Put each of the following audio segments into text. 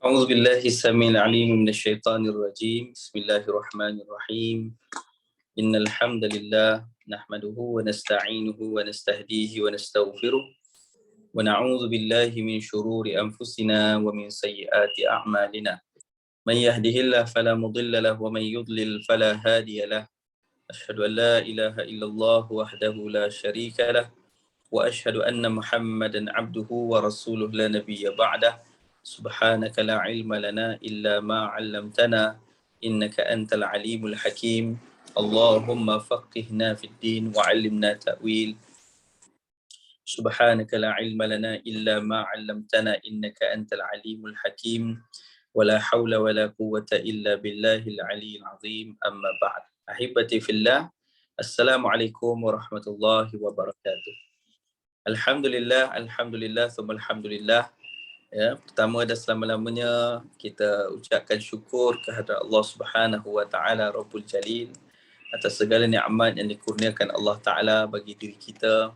أعوذ بالله السميع العليم من الشيطان الرجيم. بسم الله الرحمن الرحيم. إن الحمد لله نحمده ونستعينه ونستهديه ونستغفره ونعوذ بالله من شرور أنفسنا ومن سيئات أعمالنا. من يهده الله فلا مضل له ومن يضلل فلا هادي له. أشهد أن لا إله إلا الله وحده لا شريك له وأشهد أن محمدا عبده ورسوله لا نبي بعده. سبحانك لا علم لنا إلا ما علمتنا إنك أنت العليم الحكيم. اللهم فقهنا في الدين وعلمنا تأويل. سبحانك لا علم لنا إلا ما علمتنا إنك أنت العليم الحكيم. ولا حول ولا قوة إلا بالله العلي العظيم. أما بعد. أحبتي في الله، السلام عليكم ورحمة الله وبركاته. Alhamdulillah, Alhamdulillah, summa Alhamdulillah. Ya, pertama dan selama-lamanya kita ucapkan syukur kehadrat Allah Subhanahu wa taala Rabbul Jalil atas segala nikmat yang dikurniakan Allah Taala bagi diri kita,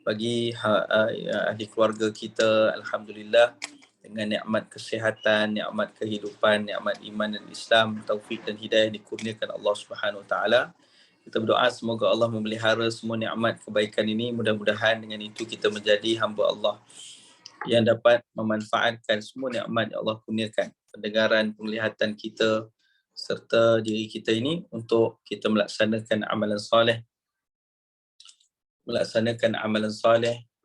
bagi ahli keluarga kita. Alhamdulillah, dengan nikmat kesihatan, nikmat kehidupan, nikmat iman dan Islam, taufik dan hidayah dikurniakan Allah Subhanahu wa taala. Kita berdoa semoga Allah memelihara semua nikmat kebaikan ini. Mudah-mudahan dengan itu kita menjadi hamba Allah yang dapat memanfaatkan semua nikmat yang Allah kurniakan, pendengaran, penglihatan kita serta diri kita ini untuk kita melaksanakan amalan soleh,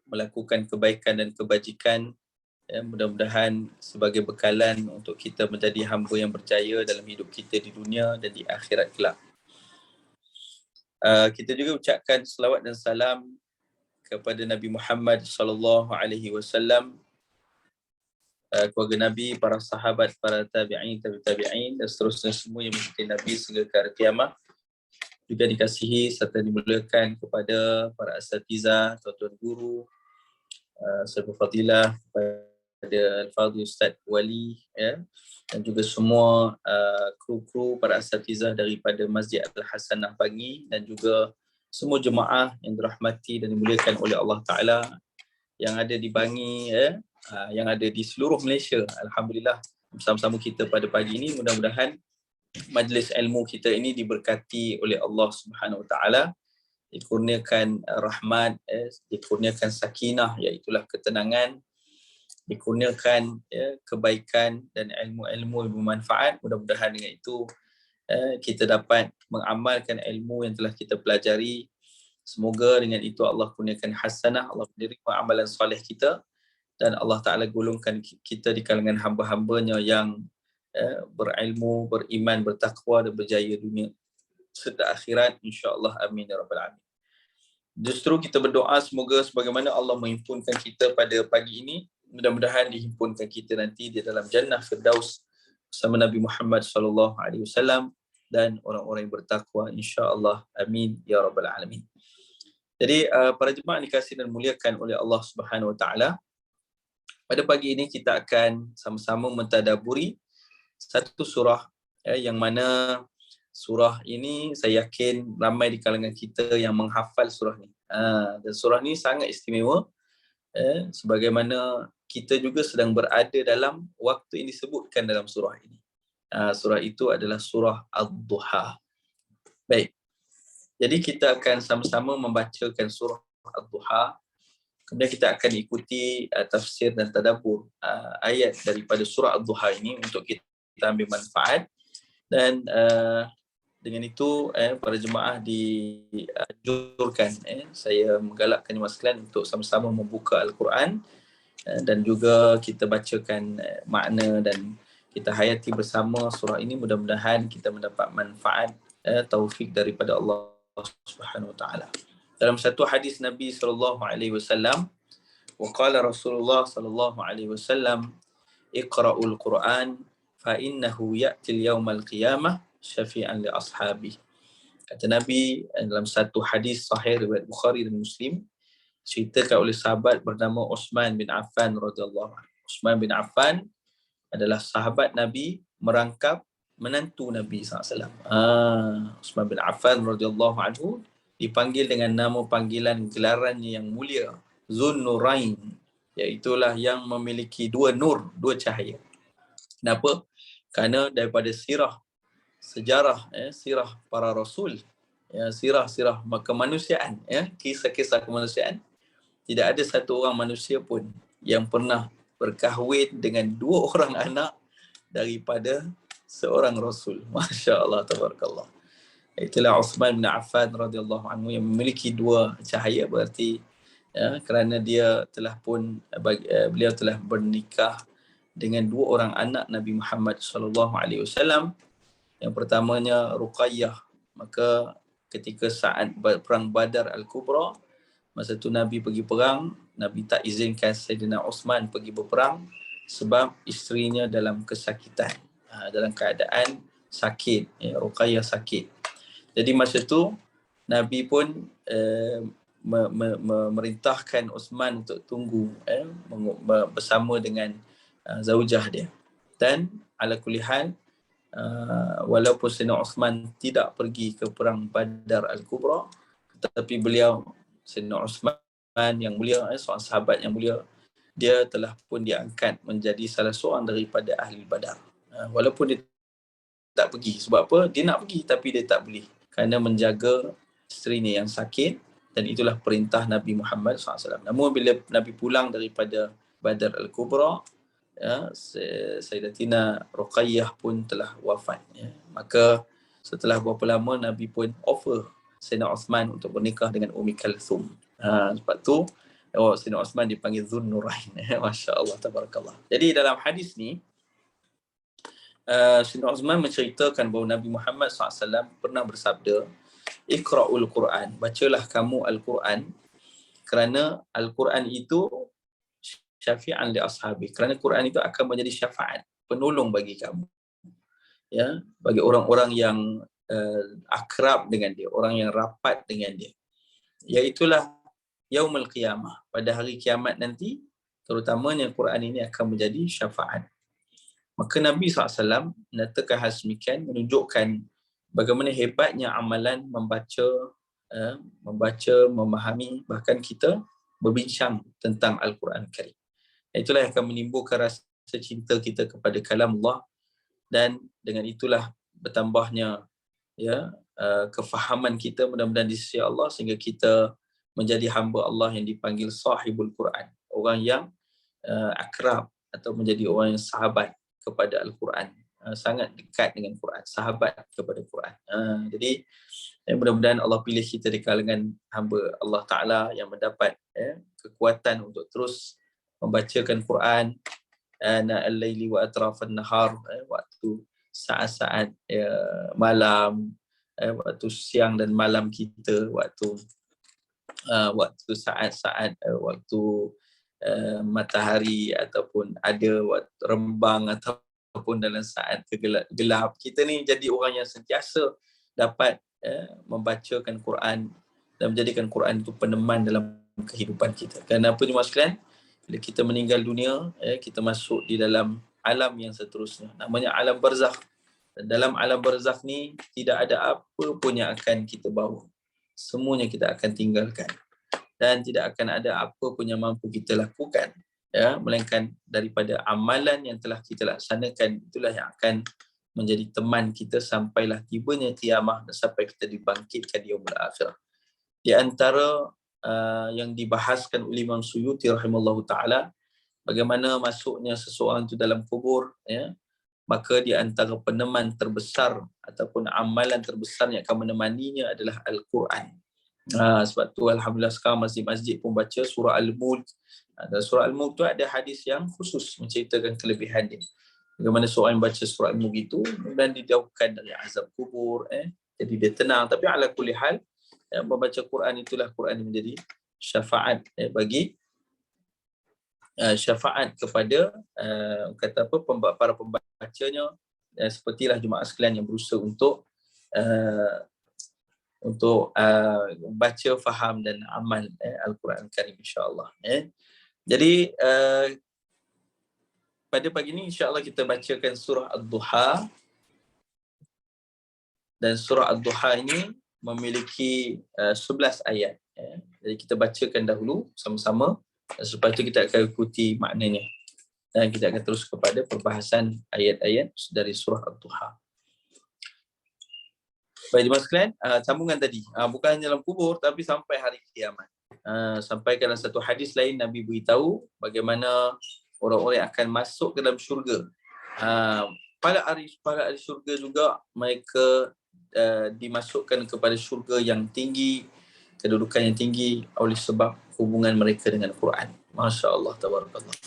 melakukan kebaikan dan kebajikan. Ya, mudah-mudahan sebagai bekalan untuk kita menjadi hamba yang berjaya dalam hidup kita di dunia dan di akhirat kelak. Kita juga ucapkan selawat dan salam kepada Nabi Muhammad sallallahu alaihi wasallam, keluarga Nabi, para sahabat, para tabi'in, tabi'in dan seterusnya semua yang mengikuti Nabi sehingga ke hari kiamat. Juga dikasihi serta dimuliakan kepada para asatizah, tuan-tuan guru, sahabat fadilah, kepada Al-Fadhil Ustaz Wali, ya, dan juga semua kru-kru para asatizah daripada Masjid Al-Hasanah Bangi dan juga semua jemaah yang dirahmati dan dimuliakan oleh Allah Ta'ala yang ada di Bangi, ya, yang ada di seluruh Malaysia. Alhamdulillah, bersama-sama kita pada pagi ini, mudah-mudahan majlis ilmu kita ini diberkati oleh Allah Subhanahu Wa Ta'ala, dikurniakan rahmat, dikurniakan sakinah, iaitulah ketenangan, dikurniakan kebaikan dan ilmu-ilmu yang bermanfaat. Mudah-mudahan dengan itu kita dapat mengamalkan ilmu yang telah kita pelajari. Semoga dengan itu Allah kurniakan hasanah, Allah menerima amalan soleh kita dan Allah Ta'ala golongkan kita di kalangan hamba-hambanya yang berilmu, beriman, bertakwa dan berjaya dunia serta akhirat, insya-Allah. Amin ya rabbal alamin. Justru kita berdoa semoga sebagaimana Allah menghimpunkan kita pada pagi ini, mudah-mudahan dihimpunkan kita nanti di dalam Jannah Firdaus bersama Nabi Muhammad sallallahu alaihi wasallam dan orang-orang yang bertakwa, insya-Allah. Amin ya rabbal alamin. Jadi para jemaah dikasihi dan muliakan oleh Allah Subhanahu wa taala, pada pagi ini kita akan sama-sama mentadaburi satu surah, yang mana surah ini saya yakin ramai di kalangan kita yang menghafal surah ni. Dan surah ni sangat istimewa, sebagaimana kita juga sedang berada dalam waktu yang disebutkan dalam surah ini. Surah itu adalah surah Ad-Duha. Baik. Jadi kita akan sama-sama membacakan surah Ad-Duha. Kemudian kita akan ikuti tafsir dan tadabbur ayat daripada surah Ad-Duha ini untuk kita ambil manfaat. Dan dengan itu para jemaah dianjurkan, saya menggalakkan jemaah sekalian untuk sama-sama membuka Al-Quran dan juga kita bacakan makna dan kita hayati bersama surah ini. Mudah-mudahan kita mendapat manfaat, taufik daripada Allah Subhanahu wa taala. Dalam satu hadis Nabi sallallahu alaihi wasallam, wa qala Rasulullah sallallahu alaihi wasallam, iqra'ul Quran fa innahu ya'til yaumal qiyamah syafi'an li ashabi. Kata Nabi dalam satu hadis sahih riwayat Bukhari dan Muslim, ceritakan oleh sahabat bernama Uthman bin Affan radhiyallahu anhu. Uthman bin Affan adalah sahabat Nabi merangkap menantu Nabi SAW. Uthman bin Affan radhiyallahu anhu dipanggil dengan nama panggilan gelarannya yang mulia, Zun Nurain, iaitulah yang memiliki dua nur, dua cahaya. Kenapa? Kerana daripada sejarah sirah para rasul, sirah-sirah kemanusiaan, kisah-kisah kemanusiaan, tidak ada satu orang manusia pun yang pernah berkahwin dengan 2 orang anak daripada seorang rasul. Masya-Allah, tabarakallah. Itulah Uthman bin Affan radhiyallahu anhu yang memiliki 2 cahaya, berarti kerana dia telah pun beliau telah bernikah dengan 2 orang anak Nabi Muhammad sallallahu alaihi wasallam. Yang pertamanya Ruqayyah. Maka ketika saat perang Badar Al-Kubra, masa tu Nabi pergi perang, Nabi tak izinkan Sayyidina Uthman pergi berperang sebab isterinya dalam kesakitan, dalam keadaan sakit, Ruqayyah sakit. Jadi masa tu Nabi pun memerintahkan Uthman untuk tunggu bersama dengan zaujah dia. Dan ala kulli hal, walaupun Sayyidina Uthman tidak pergi ke perang Badar Al-Kubra, tetapi beliau, Sayyidina Uthman yang mulia, seorang sahabat yang mulia, dia telah pun diangkat menjadi salah seorang daripada ahli Badar. Walaupun dia tak pergi. Sebab apa? Dia nak pergi tapi dia tak boleh, kerana menjaga isterinya yang sakit, dan itulah perintah Nabi Muhammad SAW. Namun bila Nabi pulang daripada Badar Al-Kubra, Sayyidatina Ruqayyah pun telah wafat. Maka setelah berapa lama, Nabi pun offer Sayyidina Uthman untuk bernikah dengan Ummi Kalthum. Sebab tu Sayyidina Uthman dipanggil Dhun Nurain. Masya Allah, tabarakallah. Jadi dalam hadis ni, Sayyidina Uthman menceritakan bahawa Nabi Muhammad SAW pernah bersabda, Iqra'ul Quran, bacalah kamu Al-Quran, kerana Al-Quran itu syafi'an li ashabi, kerana Quran itu akan menjadi syafaat, penolong bagi kamu, bagi orang-orang yang akrab dengan dia, orang yang rapat dengan dia, iaitulah yaumul qiyamah, pada hari kiamat nanti, terutamanya Quran ini akan menjadi syafaat. Maka Nabi SAW menyatakan hal semikian, menunjukkan bagaimana hebatnya amalan membaca, memahami, bahkan kita berbincang tentang Al-Quran Karim. Itulah yang akan menimbulkan rasa cinta kita kepada kalam Allah, dan dengan itulah bertambahnya kefahaman kita mudah-mudahan di sisi Allah, sehingga kita menjadi hamba Allah yang dipanggil sahibul Quran, orang yang akrab atau menjadi orang yang sahabat kepada Al-Quran, sangat dekat dengan Quran, sahabat kepada Quran. Jadi mudah-mudahan Allah pilih kita di kalangan hamba Allah Ta'ala yang mendapat kekuatan untuk terus membacakan Quran ana al-laili wa atrafan nahar, waktu saat-saat malam, waktu siang dan malam kita, waktu saat-saat waktu matahari ataupun ada waktu rembang ataupun dalam saat gelap. Kita ni jadi orang yang sentiasa dapat membacakan Quran dan menjadikan Quran itu peneman dalam kehidupan kita. Kenapa jemaah sekalian? Bila kita meninggal dunia, kita masuk di dalam alam yang seterusnya, namanya alam barzakh. Dan dalam alam barzakh ni tidak ada apa pun yang akan kita bawa. Semuanya kita akan tinggalkan. Dan tidak akan ada apa pun yang mampu kita lakukan, melainkan daripada amalan yang telah kita laksanakan, itulah yang akan menjadi teman kita sampailah tibanya qiyamah dan sampai kita dibangkitkan di yaumul akhirah. Di antara yang dibahaskan oleh Imam Suyuti rahimallahu ta'ala, bagaimana masuknya seseorang itu dalam kubur, maka di antara peneman terbesar ataupun amalan terbesar yang akan menemaninya adalah Al-Quran. Sebab tu alhamdulillah sekarang masjid-masjid pun baca surah Al-Mulk. Dan surah Al-Mulk tu ada hadis yang khusus menceritakan kelebihan dia. Bagaimana seorang yang baca surah Al-Mulk itu dan dijauhkan dari azab kubur, jadi dia tenang. Tapi ala kulli hal, membaca Quran itulah Quran yang menjadi syafaat bagi syafaat kepada kata apa, para pembacanya, sepertilah jemaah sekalian yang berusaha untuk baca, faham dan amal Al-Quran Karim, insya-Allah. Jadi pada pagi ini insya-Allah kita bacakan surah Ad-Duha, dan surah Ad-Duha ini memiliki 11 ayat. Jadi kita bacakan dahulu sama-sama, lepas itu kita akan ikuti maknanya. Dan kita akan terus kepada perbahasan ayat-ayat dari surah Ad-Duha. Baik, jemaah sekalian, sambungan tadi. Bukan hanya dalam kubur, tapi sampai hari kiamat. Sampai dalam satu hadis lain, Nabi beritahu bagaimana orang-orang yang akan masuk ke dalam syurga. Pada ahli syurga juga, mereka dimasukkan kepada syurga yang tinggi, kedudukan yang tinggi oleh sebab hubungan mereka dengan Quran. Masya Allah, tabarakallah.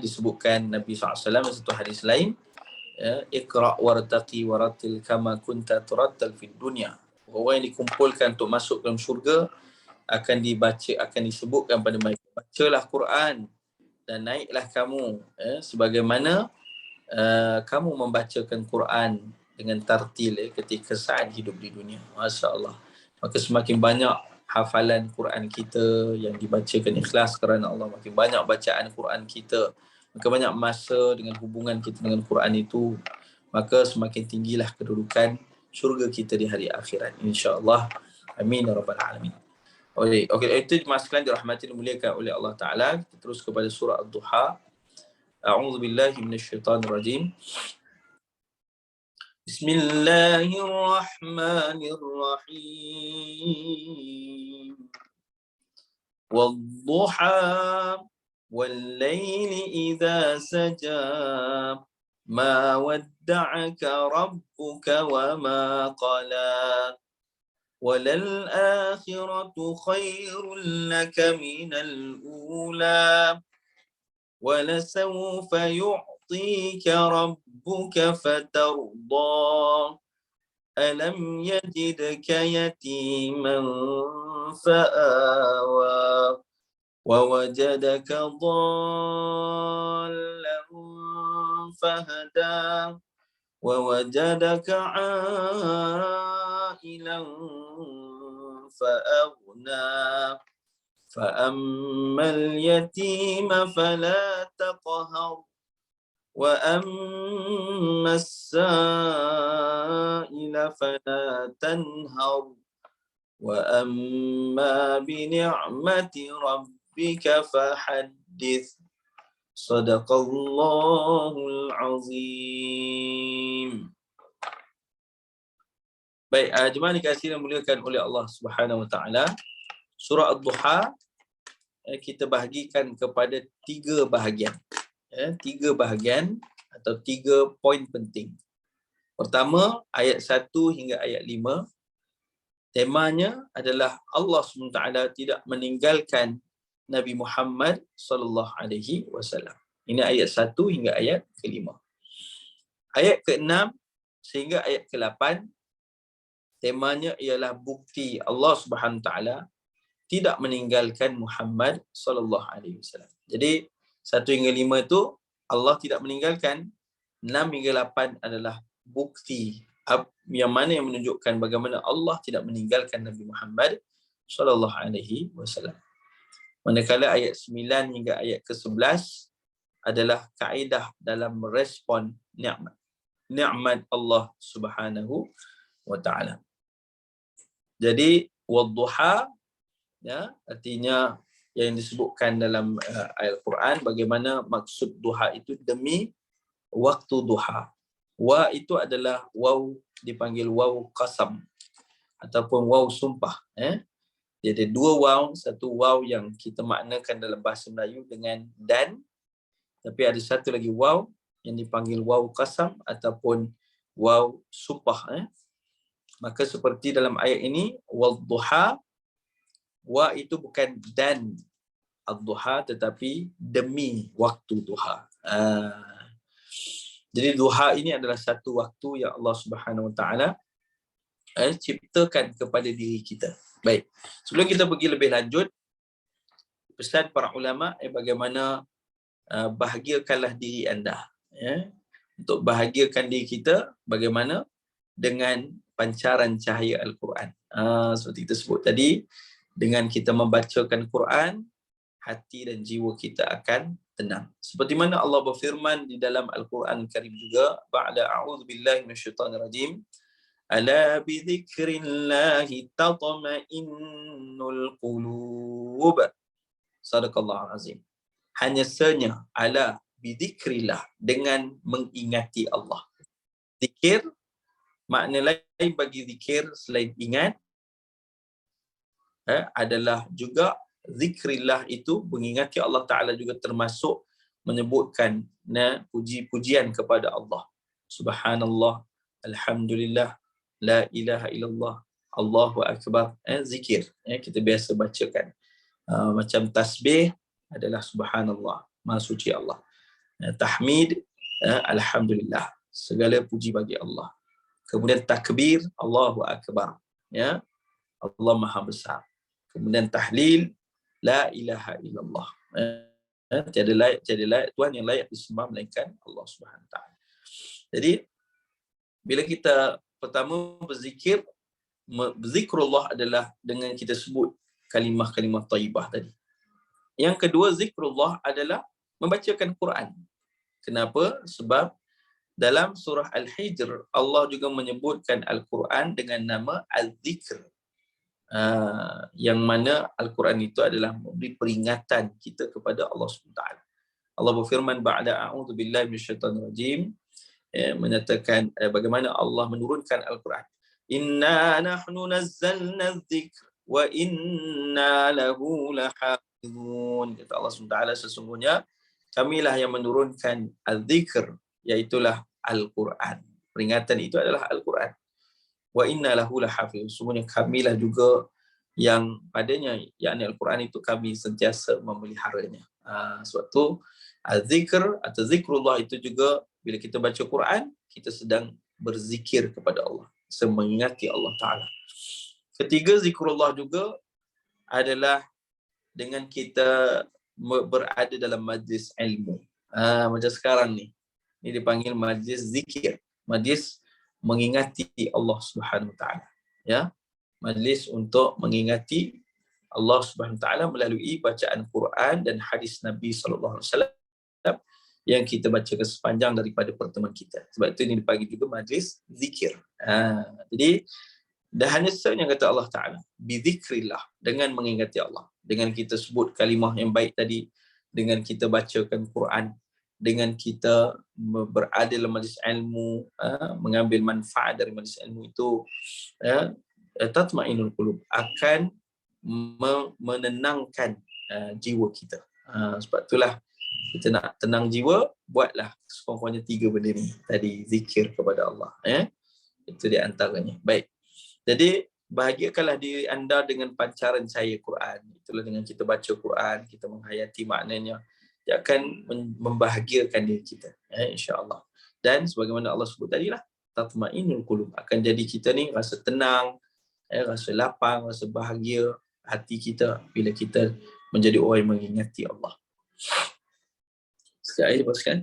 Disebutkan Nabi SAW dalam satu hadis lain, Iqra' wartaqi waratil kama kunta turattal fid dunya. Orang yang dikumpulkan untuk masuk dalam syurga akan dibaca, akan disebutkan pada mereka, bacalah Quran dan naiklah kamu sebagaimana kamu membacakan Quran dengan tartil ketika saat hidup di dunia. Masya Allah. Maka semakin banyak hafalan Quran kita yang dibacakan ikhlas kerana Allah, makin banyak bacaan Quran kita, maka banyak masa dengan hubungan kita dengan Quran itu, maka semakin tinggilah kedudukan syurga kita di hari akhirat, insya-Allah. Amin ya rabbal alamin. Okey, itu masalah dirahmati dan dimuliakan oleh Allah Taala. Kita terus kepada surah Ad-Duha. A'udzubillahi minasyaitonirrajim. Bismillahirrahmanirrahim. Wadduha والليل إذا سجى ما ودعك ربك وما قلى وللآخرة خير لك من الأولى ولسوف يعطيك ربك فترضى ألم يجدك يتيما فآوى ووجدك ضالا فهدى ووجدك عائلا فأغنى فأما اليتيم فلا تقهر وأما السائل فلا تنهر وأما بنعمة ربك فحدث صدق الله العظيم. Baik, jemaah dikasihi dan muliakan oleh Allah Subhanahu wa taala. Surah Ad-Duha kita bahagikan kepada 3 bahagian. 3 bahagian atau 3 poin penting. Pertama, ayat 1 hingga ayat 5. Temanya adalah Allah SWT tidak meninggalkan Nabi Muhammad sallallahu alaihi wasallam. Ini ayat 1 hingga ayat ke-5. Ayat ke-6 sehingga ayat ke-8 temanya ialah bukti Allah Subhanahu taala tidak meninggalkan Muhammad sallallahu alaihi wasallam. Jadi 1 hingga 5 itu Allah tidak meninggalkan, 6 hingga 8 adalah bukti yang mana yang menunjukkan bagaimana Allah tidak meninggalkan Nabi Muhammad sallallahu alaihi wasallam. Manakala ayat 9 hingga ayat ke-11 adalah kaedah dalam merespon nikmat Allah Subhanahu wa taala. Jadi wadduha artinya yang disebutkan dalam ayat Al-Quran bagaimana maksud duha itu demi waktu duha. Wa itu adalah waw dipanggil waw qasam ataupun waw sumpah. Jadi 2 waw, satu waw yang kita maknakan dalam bahasa Melayu dengan dan, tapi ada satu lagi waw yang dipanggil waw qasam ataupun waw sumpah. Maka seperti dalam ayat ini, wadduha, wa itu bukan dan ad-duha tetapi demi waktu duha. Jadi duha ini adalah satu waktu yang Allah Subhanahu wa taala ciptakan kepada diri kita. Baik. Sebelum kita pergi lebih lanjut, pesan para ulama bagaimana bahagiakanlah diri anda. Untuk bahagiakan diri kita bagaimana? Dengan pancaran cahaya Al-Quran. Seperti kita sebut tadi, dengan kita membacakan Quran, hati dan jiwa kita akan tenang. Seperti mana Allah berfirman di dalam Al-Quran Karim juga, ba'da a'udzubillahi minasyaitonirrajim, ala bidzikrillahi tatma'innul qulub. Sadaqallahu azim. Hanya senya ala bidzikrillah, dengan mengingati Allah. Zikir, makna lain bagi zikir selain ingat adalah juga zikrillah itu mengingati Allah Ta'ala, juga termasuk menyebutkan puji-pujian kepada Allah. Subhanallah, alhamdulillah, la ilaha illallah, Allahu akbar. Zikir kita biasa bacakan. Macam tasbih adalah subhanallah, maha suci Allah. Tahmid, alhamdulillah, segala puji bagi Allah. Kemudian takbir, Allahu akbar, ya, Allah maha besar. Kemudian tahlil, la ilaha illallah, tiada layak Tuhan yang layak disembah melainkan Allah Subhanahu Wa Taala. Jadi bila kita pertama berzikir, zikrullah adalah dengan kita sebut kalimah-kalimah thayyibah tadi. Yang kedua, zikrullah adalah membacakan Quran. Kenapa? Sebab dalam surah Al-Hijr Allah juga menyebutkan Al-Quran dengan nama Al-Zikr. Yang mana Al-Quran itu adalah memberi peringatan kita kepada Allah SWT. Allah berfirman ba'da a'udzu billahi minasyaitonir rajim, menyatakan bagaimana Allah menurunkan Al-Quran. Inna nahnu nazzalna dzikr wa inna lahu lahafizun. Kata Allah SWT, sesungguhnya kamilah yang menurunkan al-dzikr, iaitulah Al-Quran. Peringatan itu adalah Al-Quran. Wa inna lahu lahafizun, sesungguhnya kamilah juga yang padanya, yakni Al-Quran itu kami sentiasa memeliharanya. Sebab tu al-zikr atau zikrullah itu juga bila kita baca Quran, kita sedang berzikir kepada Allah, mengingati Allah Ta'ala. Ketiga, zikrullah juga adalah dengan kita berada dalam majlis ilmu. Macam sekarang ni dipanggil majlis zikir, majlis mengingati Allah Subhanahu Wa Taala, ya, majlis untuk mengingati Allah Subhanahu Wa Taala melalui bacaan Quran dan hadis Nabi sallallahu alaihi wasallam yang kita bacakan sepanjang daripada pertemuan kita. Sebab itu ini dipanggil juga majlis zikir. Jadi dah hanya yang kata Allah Ta'ala, bidzikrillah, dengan mengingati Allah, dengan kita sebut kalimah yang baik tadi, dengan kita bacakan Quran, dengan kita berada dalam majlis ilmu, mengambil manfaat dari majlis ilmu itu, tatma'innul qulub, akan menenangkan jiwa kita. Sebab itulah kita nak tenang jiwa, buatlah sekurang-kurangnya 3 benda ni tadi, zikir kepada Allah. Itu di antaranya. Baik. Jadi bahagiakanlah diri anda dengan pancaran cahaya Quran. Itulah dengan kita baca Quran, kita menghayati maknanya, dia akan membahagiakan diri kita, insya-Allah. Dan sebagaimana Allah sebut tadi lah, tatma'innul qulub, akan jadi kita ni rasa tenang, rasa lapang, rasa bahagia hati kita bila kita menjadi orang yang mengingati Allah. Sekali lepaskan.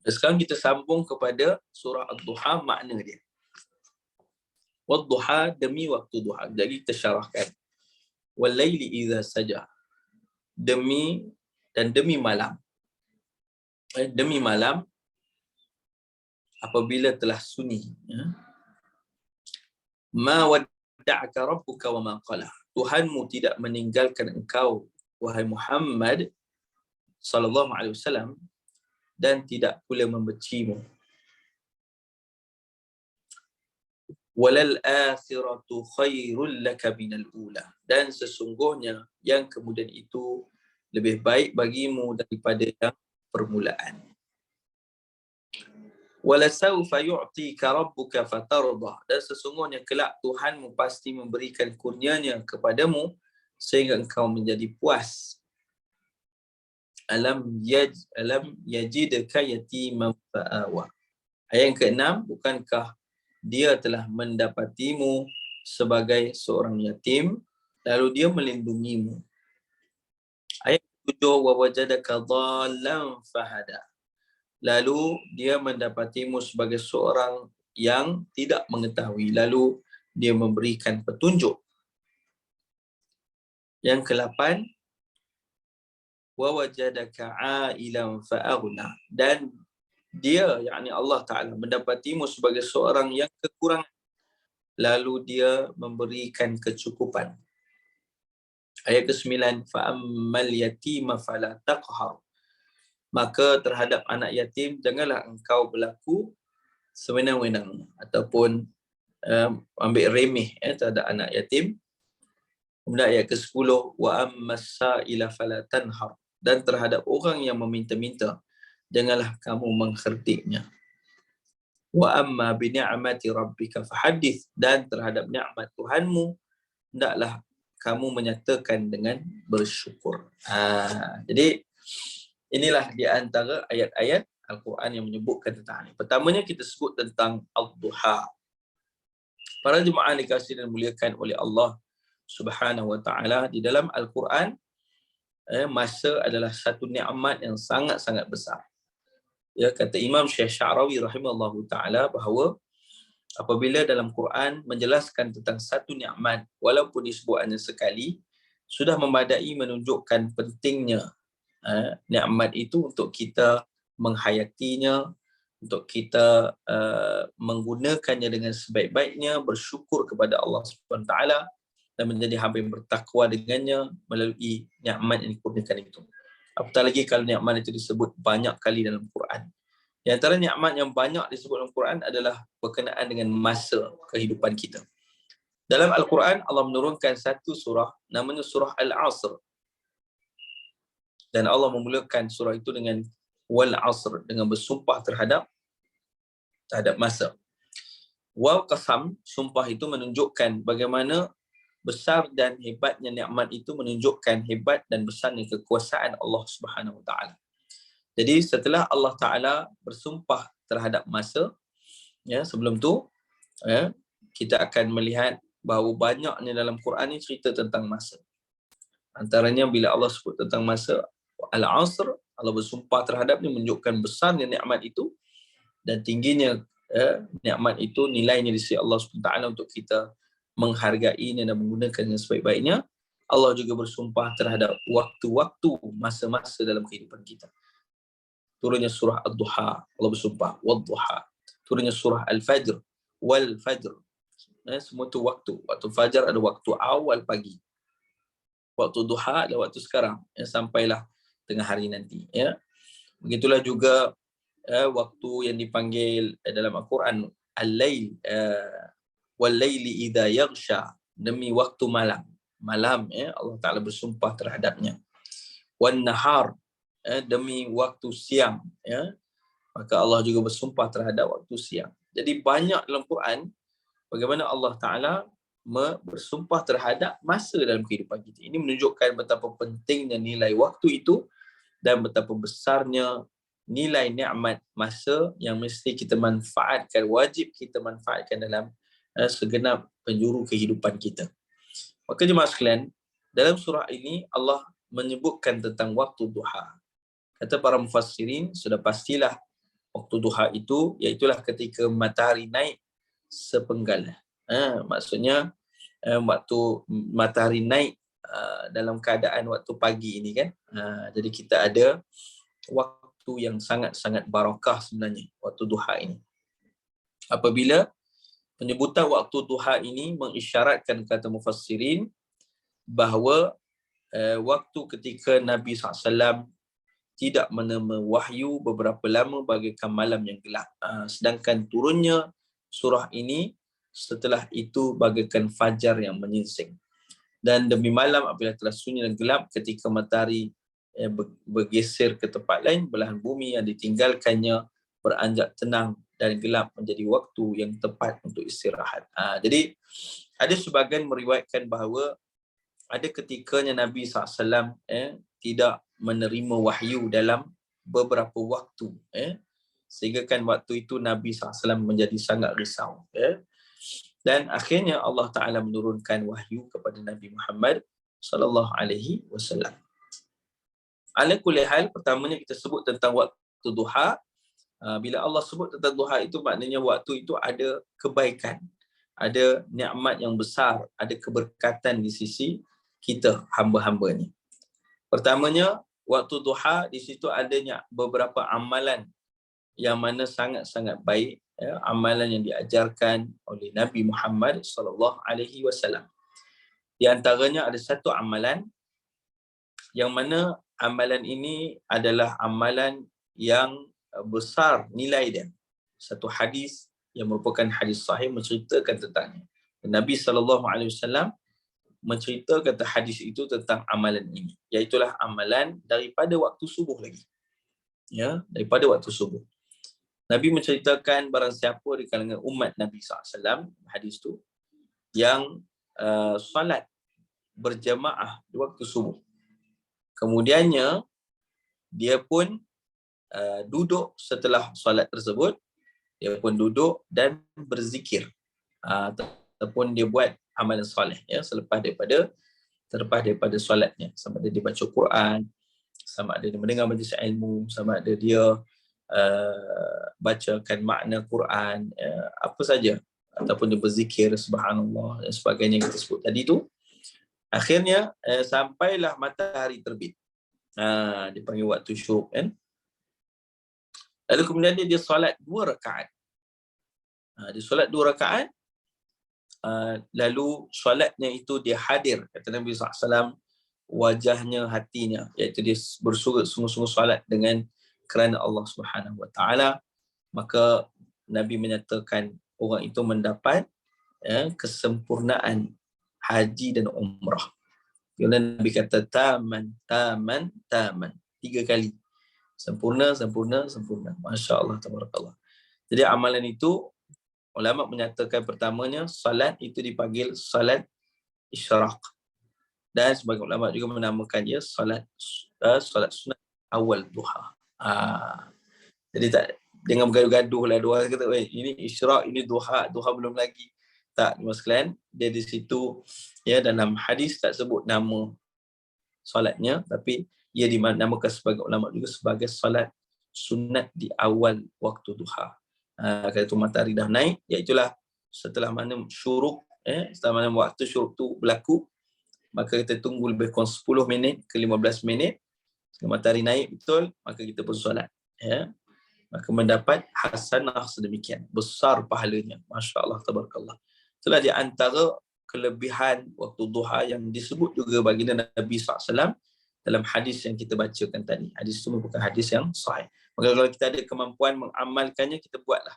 Dan sekarang kita sambung kepada surah Ad-Duha, makna dia. Wad-duha, demi waktu duha. Jadi kita syarahkan. Wal-laili idza saja. Demi malam. Demi malam apabila telah sunyi. Ma wadda'aka rabbuka wa ma qala. Tuhanmu tidak meninggalkan engkau, wahai Muhammad sallallahu alaihi wasallam, dan tidak pula membencimu. Walal akhiratu khairul laka minal ula. Dan sesungguhnya yang kemudian itu lebih baik bagimu daripada yang permulaan. Walasawfa yu'tika rabbuka fatardah. Dan sesungguhnya kelak Tuhanmu pasti memberikan kurnianya kepadamu sehingga engkau menjadi puas. Alam yajidka yatiman fa'awa. Ayat yang ke-6, bukankah dia telah mendapatimu sebagai seorang yatim lalu dia melindungimu. Ayat ke-7, wa wajadaka dhallan fahada. Lalu dia mendapatimu sebagai seorang yang tidak mengetahui lalu dia memberikan petunjuk. Yang ke-8, wa wajadaka ailan fa'aghna. Dan dia, yakni Allah Ta'ala, mendapatimu sebagai seorang yang kekurangan lalu dia memberikan kecukupan. Ayat ke-9, fa'ammal yatima fala taqhar. Maka terhadap anak yatim janganlah engkau berlaku sewenang-wenang ataupun ambil remeh terhadap anak yatim. Kemudian ayat ke-10, wa ammas sa'ila fala tanhar. Dan terhadap orang yang meminta-minta janganlah kamu mengherdiknya. Wa amma bi ni'mati rabbika fahaddits. Dan terhadap nikmat Tuhanmu hendaklah kamu menyatakan dengan bersyukur. Jadi inilah di antara ayat-ayat Al-Quran yang menyebutkan tentang ini. Pertamanya kita sebut tentang Ad-Duha. Para jemaah dikasihi dan muliakan oleh Allah Subhanahu wa taala, di dalam Al-Quran masa adalah satu nikmat yang sangat-sangat besar. Ya, kata Imam Syekh Sya'rawi rahimahullahu taala bahawa apabila dalam Quran menjelaskan tentang satu nikmat walaupun disebut hanya sekali, sudah memadai menunjukkan pentingnya nikmat itu untuk kita menghayatinya, untuk kita menggunakannya dengan sebaik-baiknya, bersyukur kepada Allah Subhanahu taala dan menjadi hamba yang bertakwa dengannya melalui nikmat yang dikurniakan itu. Apatah lagi kalau nikmat itu disebut banyak kali dalam Quran. Di antara nikmat yang banyak disebut dalam Quran adalah berkenaan dengan masa kehidupan kita. Dalam Al-Quran, Allah menurunkan satu surah, namanya surah Al-Asr. Dan Allah memulakan surah itu dengan wal asr, dengan bersumpah terhadap masa. Wal qasam, sumpah itu menunjukkan bagaimana besar dan hebatnya nikmat itu, menunjukkan hebat dan besarnya kekuasaan Allah Subhanahu wa taala. Jadi setelah Allah Taala bersumpah terhadap masa, ya, sebelum tu kita akan melihat bahawa banyaknya dalam Quran ini cerita tentang masa. Antaranya bila Allah sebut tentang masa Al-Asr, Allah bersumpah terhadapnya, menunjukkan besarnya nikmat itu dan tingginya nikmat itu, nilainya di sisi Allah SWT untuk kita menghargainya dan menggunakannya sebaik-baiknya. Allah juga bersumpah terhadap waktu-waktu, masa-masa dalam kehidupan kita. Turunnya surah Ad-Duha, Allah bersumpah wad-duha. Turunnya surah Al-Fajr, wal fajr. Semua itu waktu. Waktu fajar ada waktu awal pagi. Waktu duha adalah waktu sekarang, sampailah tengah hari nanti. Ya. Begitulah juga waktu yang dipanggil dalam Al-Quran al-lail, wal-laili idza yaghsha, demi waktu malam. Malam, Allah Taala bersumpah terhadapnya. Wan nahar, demi waktu siang, maka Allah juga bersumpah terhadap waktu siang. Jadi banyak dalam Quran bagaimana Allah Taala bersumpah terhadap masa dalam kehidupan kita. Ini menunjukkan betapa pentingnya nilai waktu itu dan betapa besarnya nilai nikmat masa yang mesti kita manfaatkan, wajib kita manfaatkan dalam segenap penjuru kehidupan kita. Maka jemaah sekalian, dalam surah ini Allah menyebutkan tentang waktu duha. Kata para mufassirin, sudah pastilah waktu duha itu iaitulah ketika matahari naik sepenggal. Maksudnya waktu matahari naik dalam keadaan waktu pagi ini kan. Jadi kita ada waktu yang sangat-sangat barakah sebenarnya, waktu duha ini. Apabila penyebutan waktu duha ini mengisyaratkan, kata mufassirin, bahawa waktu ketika Nabi SAW tidak menerima wahyu beberapa lama bagaikan malam yang gelap. Sedangkan turunnya surah ini setelah itu bagaikan fajar yang menyingsing. Dan demi malam apabila telah sunyi dan gelap ketika matahari bergeser ke tempat lain, belahan bumi yang ditinggalkannya beranjak tenang dan gelap menjadi waktu yang tepat untuk istirahat. Jadi ada sebahagian meriwayatkan bahawa ada ketikanya Nabi SAW tidak menerima wahyu dalam beberapa waktu, sehingga kan waktu itu Nabi SAW menjadi sangat risau. Dan akhirnya Allah Ta'ala menurunkan wahyu kepada Nabi Muhammad sallallahu alaihi wasallam. Ala kulli hal, pertamanya kita sebut tentang waktu duha. Bila Allah sebut tentang duha itu, maknanya waktu itu ada kebaikan, ada nikmat yang besar, ada keberkatan di sisi kita, hamba-hambanya. Pertamanya, waktu duha, di situ adanya beberapa amalan yang mana sangat-sangat baik, amalan yang diajarkan oleh Nabi Muhammad sallallahu alaihi wasallam. Di antaranya ada satu amalan yang mana amalan ini adalah amalan yang besar nilai dia. Satu hadis yang merupakan hadis sahih menceritakan tentangnya. Nabi SAW menceritakan hadis itu tentang amalan ini, iaitulah amalan daripada waktu subuh lagi. Ya, daripada waktu subuh. Nabi menceritakan barang siapa di kalangan umat Nabi SAW, hadis tu, yang solat berjamaah di waktu subuh. Kemudiannya, dia pun duduk setelah solat tersebut, dia pun duduk dan berzikir. Ataupun dia buat amalan soleh ya, terlepas daripada solatnya. Sama ada dia baca Quran, sama ada dia mendengar majlis ilmu, sama ada dia bacakan makna Quran, apa saja, ataupun dia berzikir subhanallah dan sebagainya yang kita sebut tadi tu. Akhirnya sampailah matahari terbit. Dipanggil waktu syuruk kan. Lalu kemudian dia solat 2 rakaat. Dia solat 2 rakaat. Lalu solatnya itu dia hadir, kata Nabi SAW, wajahnya, hatinya, iaitu dia bersungguh-sungguh solat dengan kerana Allah Subhanahu Wa Taala. Maka Nabi menyatakan orang itu mendapat kesempurnaan haji dan umrah. Kerana Nabi kata taman, 3 kali. Sempurna. Masya Allah, tabarakallah. Jadi amalan itu, ulama menyatakan pertamanya, salat itu dipanggil salat isyraq. Dan sebagai ulama juga menamakan dia salat sunat awal duha. Jadi tak jangan bergaduh lah dua kata, ini isyraq, ini duha belum lagi. Tak, mas sekalian, dia di situ ya, dalam hadis tak sebut nama solatnya, tapi ia dinamakan sebagai ulama juga sebagai solat sunat di awal waktu duha. Kalau itu matahari dah naik, iaitulah setelah mana syuruk, setelah mana waktu syuruk tu berlaku, maka kita tunggu lebih kurang 10 minit ke 15 minit, matahari naik betul, maka kita pun solat. Maka mendapat hasanah sedemikian, besar pahalanya. Masya Allah, tabarakallah. Itulah di antara kelebihan waktu duha yang disebut juga baginda Nabi SAW dalam hadis yang kita bacakan tadi. Hadis itu merupakan hadis yang sahih. Maka kalau kita ada kemampuan mengamalkannya, kita buatlah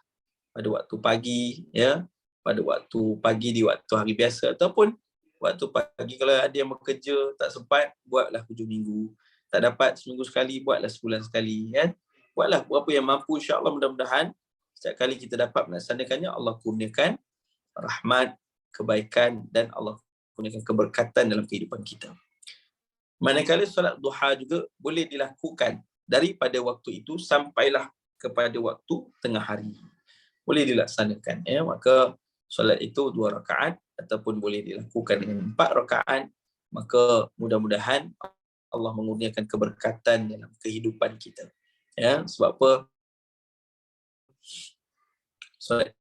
pada waktu pagi, ya, pada waktu pagi di waktu hari biasa, ataupun waktu pagi kalau ada yang bekerja tak sempat, buatlah hujung minggu. Tak dapat seminggu sekali, buatlah sebulan sekali, kan? Buatlah berapa yang mampu, insya-Allah. Mudah-mudahan setiap kali kita dapat melaksanakannya, Allah kurniakan rahmat, kebaikan, dan Allah kurniakan keberkatan dalam kehidupan kita. Manakala solat duha juga boleh dilakukan daripada waktu itu sampailah kepada waktu tengah hari. Boleh dilaksanakan. Maka solat itu 2 rakaat ataupun boleh dilakukan dengan 4 rakaat. Maka mudah-mudahan Allah mengurniakan keberkatan dalam kehidupan kita. Sebab apa? Solat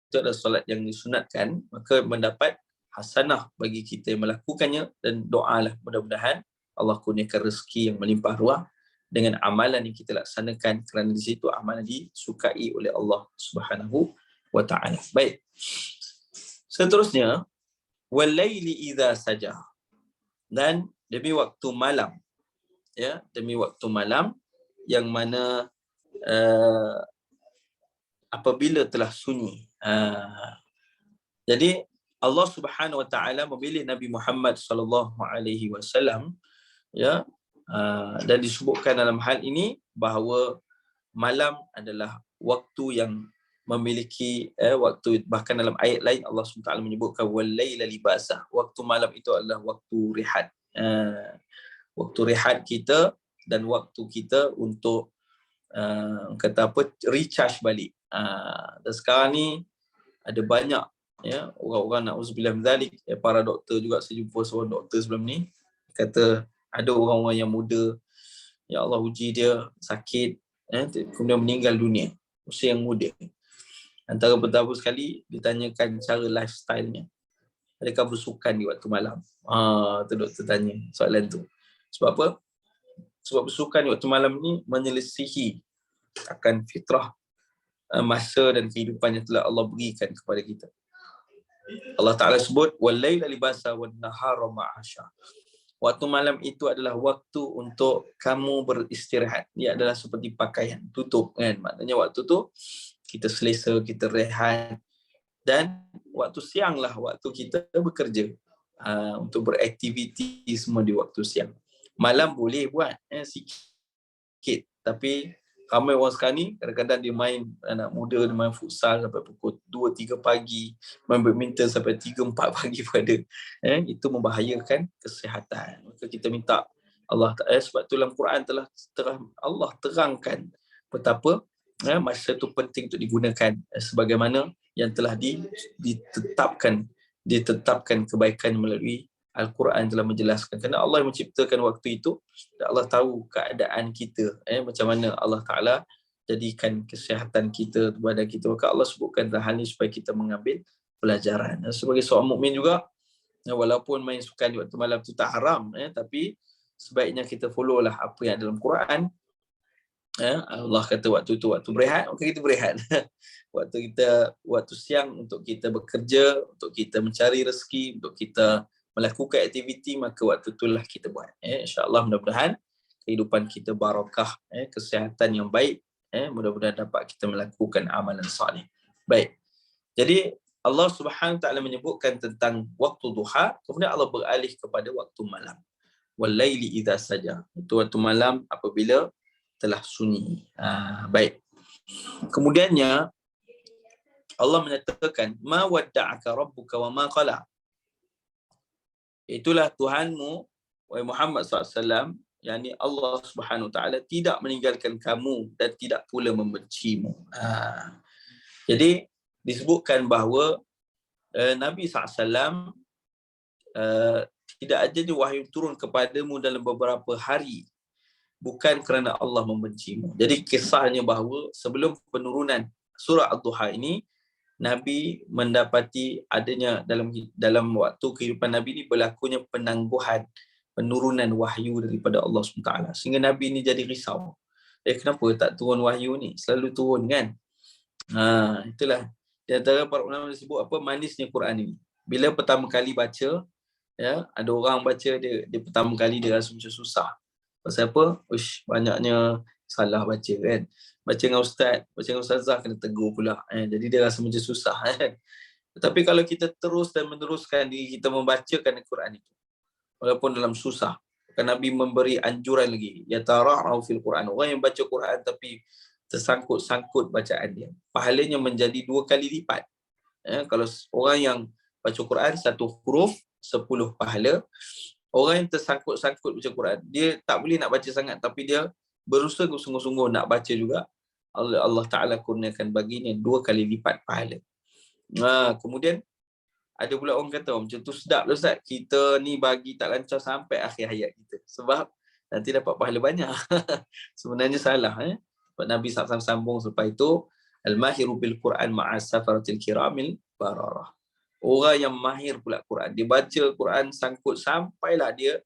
itu adalah solat yang disunatkan, maka mendapat hasanah bagi kita yang melakukannya, dan doalah mudah-mudahan Allah kurniakan rezeki yang melimpah ruah dengan amalan yang kita laksanakan, kerana di situ amalan disukai oleh Allah Subhanahu wa taala. Baik. Seterusnya, walaili idza saja. Dan demi waktu malam. Demi waktu malam yang mana apabila telah sunyi. Jadi Allah Subhanahu wa taala memilih Nabi Muhammad sallallahu alaihi wasallam, dan disebutkan dalam hal ini bahawa malam adalah waktu yang memiliki waktu, bahkan dalam ayat lain Allah SWT menyebutkan walaila libasah, waktu malam itu adalah waktu rehat, waktu rehat kita dan waktu kita untuk kata apa, recharge balik. Dan sekarang ni ada banyak orang-orang, na'udzubillah min zalik, para doktor juga. Saya jumpa seorang doktor sebelum ni, kata ada orang-orang yang muda, ya Allah uji dia sakit, kemudian meninggal dunia usia yang muda. Antara pertama sekali ditanyakan cara lifestyle-nya, adakah bersukan di waktu malam. Tu doktor tanya soalan tu. Sebab apa? Sebab bersukan di waktu malam ni menyelisihi akan fitrah masa dan kehidupan yang telah Allah berikan kepada kita. Allah Ta'ala sebut wal-laila libasa wan-nahara ma'asha. Waktu malam itu adalah waktu untuk kamu beristirahat. Ia adalah seperti pakaian, tutup kan. Maknanya waktu tu kita selesa, kita rehat. Dan waktu siang lah waktu kita bekerja. Untuk beraktiviti semua di waktu siang. Malam boleh buat sikit. Tapi ramai orang sekarang ni kadang-kadang dia main, anak muda dia main futsal sampai pukul 2-3 pagi, main badminton sampai 3-4 pagi pada itu membahayakan kesihatan. Maka kita minta Allah sebab tu dalam Quran telah Allah terangkan betapa masa itu penting untuk digunakan sebagaimana yang telah ditetapkan kebaikan melalui Al-Quran telah menjelaskan. Kerana Allah yang menciptakan waktu itu, dan Allah tahu keadaan kita, macam mana Allah Ta'ala jadikan kesihatan kita, badan kita. Maka Allah sebutkan hal ini supaya kita mengambil pelajaran. Sebagai seorang mukmin juga, walaupun main sukan di waktu malam itu tak haram, tapi sebaiknya kita follow lah apa yang dalam Quran. Allah kata waktu itu waktu berehat, maka kita berehat. Waktu siang untuk kita bekerja, untuk kita mencari rezeki, untuk kita melakukan aktiviti, maka waktu itulah kita buat. InsyaAllah mudah-mudahan kehidupan kita barakah, kesihatan yang baik, mudah-mudahan dapat kita melakukan amalan salih. Baik. Jadi Allah Subhanahu Wa Taala menyebutkan tentang waktu duha, kemudian Allah beralih kepada waktu malam. Wal-laili idza saja. Itu waktu malam apabila telah sunyi. Baik. Kemudiannya Allah menyatakan ma wadda'aka rabbuka wa ma qala. Itulah Tuhanmu wahai Muhammad SAW, yakni Allah Subhanahu Taala tidak meninggalkan kamu dan tidak pula membencimu. Jadi disebutkan bahawa Nabi SAW tidak ada wahyu turun kepadamu dalam beberapa hari bukan kerana Allah membencimu. Jadi kisahnya bahawa sebelum penurunan surah Ad-Duha ini, Nabi mendapati adanya dalam waktu kehidupan Nabi ini berlakunya penangguhan, penurunan wahyu daripada Allah SWT. Sehingga Nabi ini jadi risau. Kenapa tak turun wahyu ni? Selalu turun kan? Itulah. Di antara para ulama disebut apa manisnya Quran ini. Bila pertama kali baca, ada orang baca dia pertama kali dia rasa macam susah. Pasal apa? Banyaknya salah baca kan. Baca dengan ustaz, baca dengan ustazah kena tegur pula. Jadi dia rasa macam susah kan. Tetapi kalau kita terus dan meneruskan diri kita membacakan Al-Quran itu, walaupun dalam susah, kan Nabi memberi anjuran lagi. Ya tara'u fil Quran. Orang yang baca Quran tapi tersangkut-sangkut bacaan dia, pahalanya menjadi 2 kali lipat. Kalau orang yang baca Quran 1 huruf 10 pahala. Orang yang tersangkut-sangkut baca Quran, dia tak boleh nak baca sangat tapi dia berusaha sungguh-sungguh nak baca juga, Allah Ta'ala kurniakan baginya 2 kali lipat pahala. Kemudian ada pula orang kata macam tu sedap lah Ustaz, kita ni bagi tak lancar sampai akhir hayat kita sebab nanti dapat pahala banyak. Sebenarnya salah. Sebab Nabi SAW sambung selepas itu, al-mahiru bil Quran ma'as safaratil kiramil bararah. Orang yang mahir pula Quran, dia baca Quran sangkut sampailah dia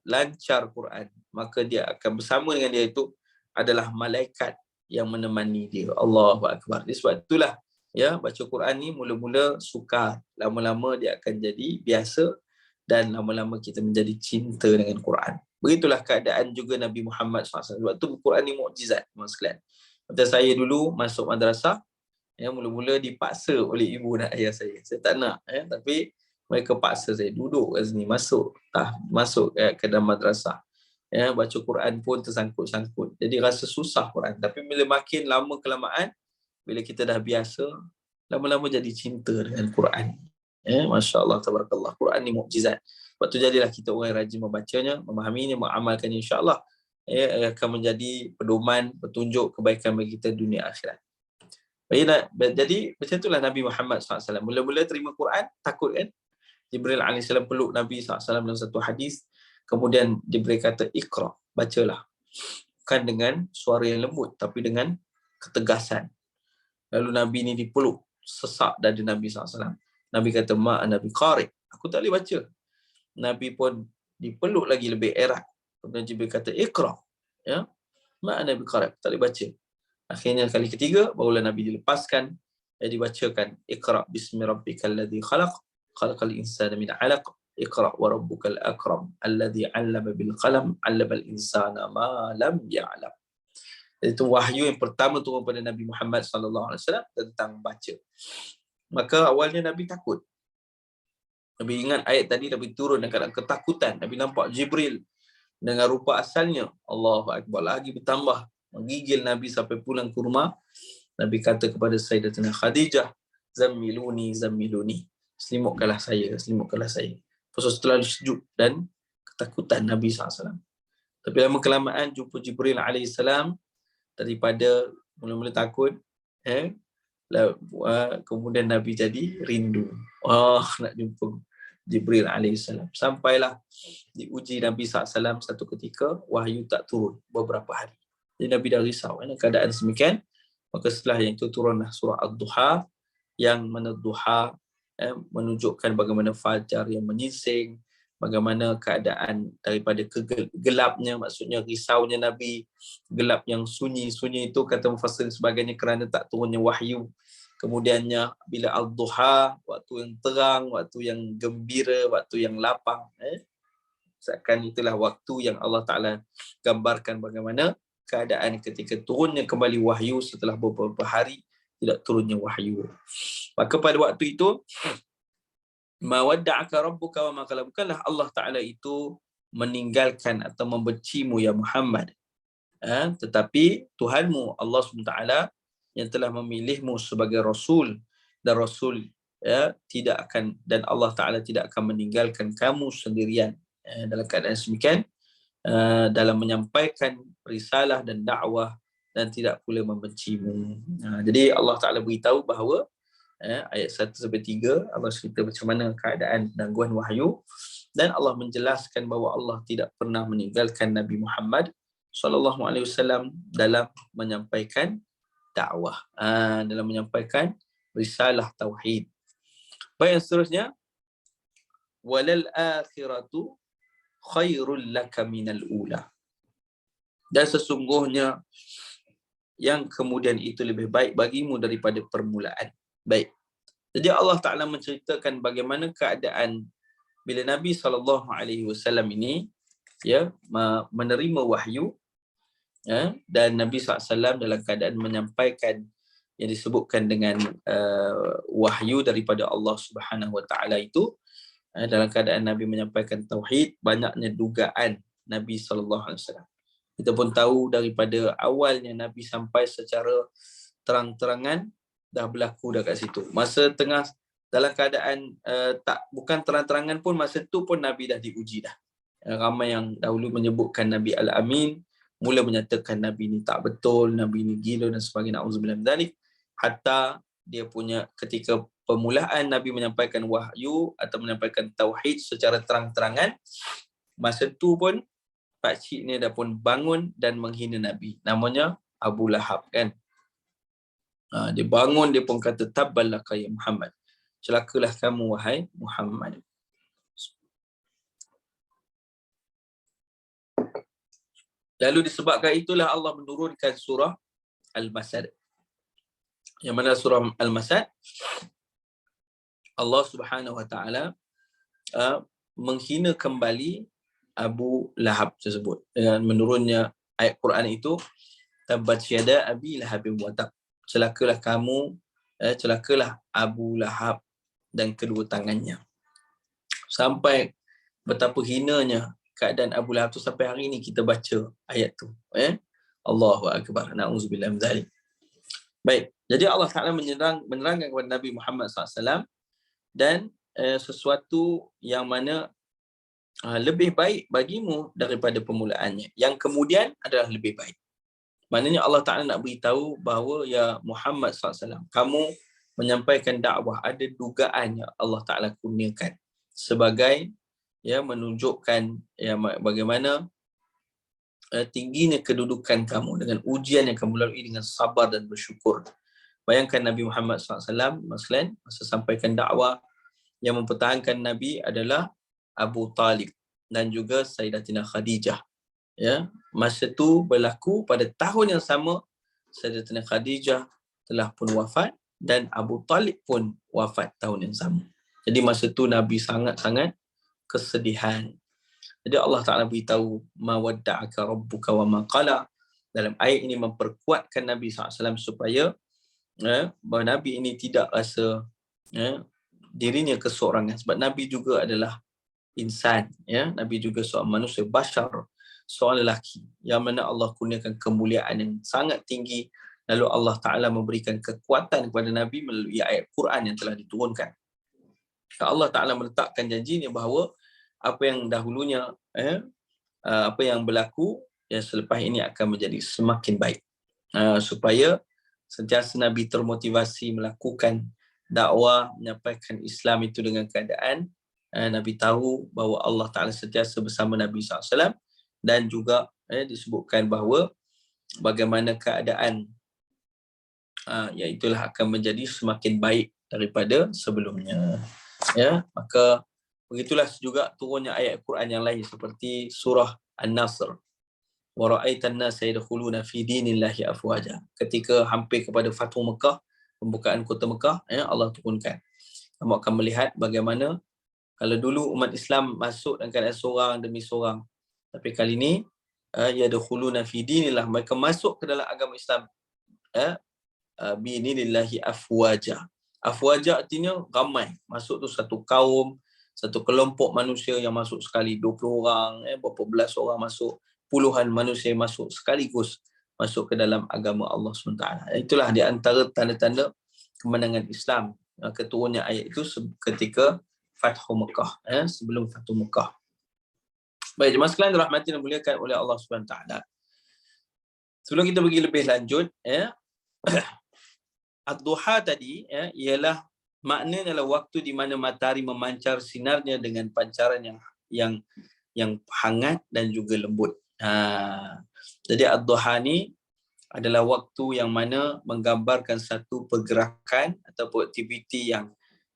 lancar Quran, maka dia akan bersama dengan dia itu adalah malaikat yang menemani dia. Allahu Akbar. Sebab itulah baca Quran ni mula-mula sukar, lama-lama dia akan jadi biasa dan lama-lama kita menjadi cinta dengan Quran. Begitulah keadaan juga Nabi Muhammad SAW. Sebab tu Quran ni mukjizat, teman sekalian. Macam saya dulu masuk madrasah, mula-mula dipaksa oleh ibu dan ayah saya. Saya tak nak, tapi mereka paksa saya duduk kat sini, masuk ke dalam madrasah. Baca Quran pun tersangkut-sangkut. Jadi rasa susah Quran. Tapi bila makin lama kelamaan, bila kita dah biasa, lama-lama jadi cinta dengan Quran. Masya Allah, tabarakallah. Quran ni mukjizat. Sebab tu jadilah kita orang yang rajin membacanya, memahaminya, mengamalkannya, insya-Allah akan menjadi pedoman, petunjuk kebaikan bagi kita dunia akhirat. Jadi macam itulah Nabi Muhammad SAW. Mula-mula terima Quran, takut kan? Jibril AS peluk Nabi SAW dalam satu hadis. Kemudian Jibril kata, Iqra, bacalah. Bukan dengan suara yang lembut, tapi dengan ketegasan. Lalu Nabi ni dipeluk, sesak dada Nabi SAW. Nabi kata, ma'ana biqari, aku tak boleh baca. Nabi pun dipeluk lagi lebih erat. Kemudian Jibril kata, Iqra, ma'ana biqari, aku tak boleh baca. Akhirnya kali ketiga, barulah Nabi dilepaskan dibacakan, Iqra bismi rabbikal ladzi khalaq, khalaqal insana min 'alaq, Iqra wa rabbukal akram, alladzi 'allama bil qalam, 'allamal insana ma lam ya'lam. Itu wahyu yang pertama turun pada Nabi Muhammad sallallahu alaihi wasallam tentang baca. Maka awalnya Nabi takut. Nabi ingat ayat tadi, Nabi turun dengan keadaan ketakutan. Nabi nampak Jibril dengan rupa asalnya. Allahu Akbar, lagi bertambah. Menggigil Nabi sampai pulang ke rumah. Nabi kata kepada Sayyidatina Khadijah, Zammiluni, zammiluni. Selimutkanlah saya, selimutkanlah saya. Pasal setelah sujud dan ketakutan Nabi SAW. Tapi lama kelamaan jumpa Jibril AS, daripada mula-mula takut, kemudian Nabi jadi rindu. Nak jumpa Jibril AS. Sampailah diuji Nabi SAW satu ketika, wahyu tak turun beberapa hari. Jadi Nabi dah risau, keadaan semikian. Maka setelah yang itu turunlah surah Ad-Duha, yang mana duha menunjukkan bagaimana fajar yang menyingsing, bagaimana keadaan daripada gelapnya, maksudnya risaunya Nabi, gelap yang sunyi itu kata mufassir sebagainya kerana tak turunnya wahyu. Kemudiannya bila Ad-Duha, waktu yang terang, waktu yang gembira, waktu yang lapang, seakan itulah waktu yang Allah Ta'ala gambarkan bagaimana keadaan ketika turunnya kembali wahyu setelah beberapa hari tidak turunnya wahyu. Maka pada waktu itu, ma wadda'aka rabbuka wa ma qala, bukanlah Allah Ta'ala itu meninggalkan atau membencimu ya Muhammad, tetapi Tuhanmu Allah SWT yang telah memilihmu sebagai Rasul, dan Rasul tidak akan, dan Allah Ta'ala tidak akan meninggalkan kamu sendirian dalam keadaan semikian, dalam menyampaikan risalah dan dakwah, dan tidak pula membencimu. Jadi Allah Ta'ala beritahu bahawa ayat 1-3 Allah cerita macam mana keadaan gangguan wahyu, dan Allah menjelaskan bahawa Allah tidak pernah meninggalkan Nabi Muhammad SAW dalam menyampaikan dakwah, dalam menyampaikan risalah tauhid. Baik, yang seterusnya, walal akhiratu khairul laka minal ula, dan sesungguhnya yang kemudian itu lebih baik bagimu daripada permulaan. Baik. Jadi Allah Ta'ala menceritakan bagaimana keadaan bila Nabi SAW ini menerima wahyu, dan Nabi SAW dalam keadaan menyampaikan yang disebutkan dengan wahyu daripada Allah Subhanahu Wa Ta'ala itu, dalam keadaan Nabi menyampaikan tauhid, banyaknya dugaan Nabi SAW. Kita pun tahu daripada awalnya Nabi sampai secara terang-terangan dah berlaku dah kat situ. Masa tengah dalam keadaan bukan terang-terangan pun, masa tu pun Nabi dah diuji dah. Ramai yang dahulu menyebutkan Nabi Al-Amin, mula menyatakan Nabi ni tak betul, Nabi ni gila dan sebagainya. Auzubillah min dzalik. Hatta dia punya ketika permulaan Nabi menyampaikan wahyu atau menyampaikan tauhid secara terang-terangan, masa tu pun pakcik ni dah pun bangun dan menghina Nabi. Namanya Abu Lahab, kan. Dia bangun, dia pun kata, tabballaka ya Muhammad, celakalah kamu wahai Muhammad. Lalu disebabkan itulah Allah menurunkan surah Al-Masad. Yang mana surah Al-Masad, Allah Subhanahu Wa Ta'ala menghina kembali Abu Lahab tersebut dengan menurunnya ayat Quran itu, tabbat yada abi lahabin wa tab, celakalah kamu, celakalah Abu Lahab dan kedua tangannya. Sampai betapa hinanya keadaan Abu Lahab tu, sampai hari ini kita baca ayat tu. Allahu Akbar, na'udzubillah min dzalik. Baik, jadi Allah Ta'ala menerangkan kepada Nabi Muhammad SAW, dan sesuatu yang mana lebih baik bagimu daripada permulaannya, yang kemudian adalah lebih baik. Maknanya Allah Ta'ala nak beritahu bahawa ya Muhammad SAW, kamu menyampaikan dakwah, ada dugaan yang Allah Ta'ala kurniakan sebagai menunjukkan bagaimana tingginya kedudukan kamu dengan ujian yang kamu lalui dengan sabar dan bersyukur. Bayangkan Nabi Muhammad SAW masa sampaikan dakwah, yang mempertahankan Nabi adalah Abu Talib dan juga Sayyidatina Khadijah. Masa tu berlaku pada tahun yang sama, Sayyidatina Khadijah telah pun wafat, dan Abu Talib pun wafat tahun yang sama. Jadi masa tu Nabi sangat-sangat kesedihan. Jadi Allah Ta'ala beritahu, ma wadda'aka rabbuka wa ma qala. Dalam ayat ini memperkuatkan Nabi SAW supaya bahawa Nabi ini tidak rasa dirinya keseorangan. Sebab Nabi juga adalah insan. Nabi juga seorang manusia, bashar, seorang lelaki yang mana Allah kurniakan kemuliaan yang sangat tinggi. Lalu Allah Ta'ala memberikan kekuatan kepada Nabi melalui ayat Quran yang telah diturunkan. Allah Ta'ala meletakkan janjinya bahawa apa yang dahulunya, apa yang berlaku yang selepas ini akan menjadi semakin baik. Supaya sentiasa Nabi termotivasi melakukan dakwah, menyampaikan Islam itu dengan keadaan Nabi tahu bahawa Allah Ta'ala sentiasa bersama Nabi SAW, dan juga disebutkan bahawa bagaimana keadaan iaitulah akan menjadi semakin baik daripada sebelumnya. Maka begitulah juga turunnya ayat Quran yang lain seperti surah An-Nasr. Wa ra'aitan nasa yadkhuluna fi dinillahi afwaja. Ketika hampir kepada Fathu Mekah, pembukaan kota Mekah, Allah turunkan. Kamu akan melihat bagaimana kalau dulu umat Islam masuk dalam keadaan seorang demi seorang, tapi kali ini yadkhuluna fi dinillah, mereka masuk ke dalam agama Islam bi dinillahi afwaja. Afwaja artinya ramai. Masuk tu satu kaum, satu kelompok manusia yang masuk sekali, 20 orang, berapa belas orang masuk, puluhan manusia masuk sekaligus masuk ke dalam agama Allah SWT. Itulah di antara tanda-tanda kemenangan Islam. Keturunnya ayat itu ketika Fathu Mekah, sebelum Fathu Mekah. Baik, jemaah sekalian dirahmati dan dimuliakan oleh Allah SWT. Sebelum kita pergi lebih lanjut, Ad-duha tadi ialah maknanya adalah waktu di mana matahari memancar sinarnya dengan pancaran yang hangat dan juga lembut. Jadi ad-duha ni adalah waktu yang mana menggambarkan satu pergerakan atau aktiviti yang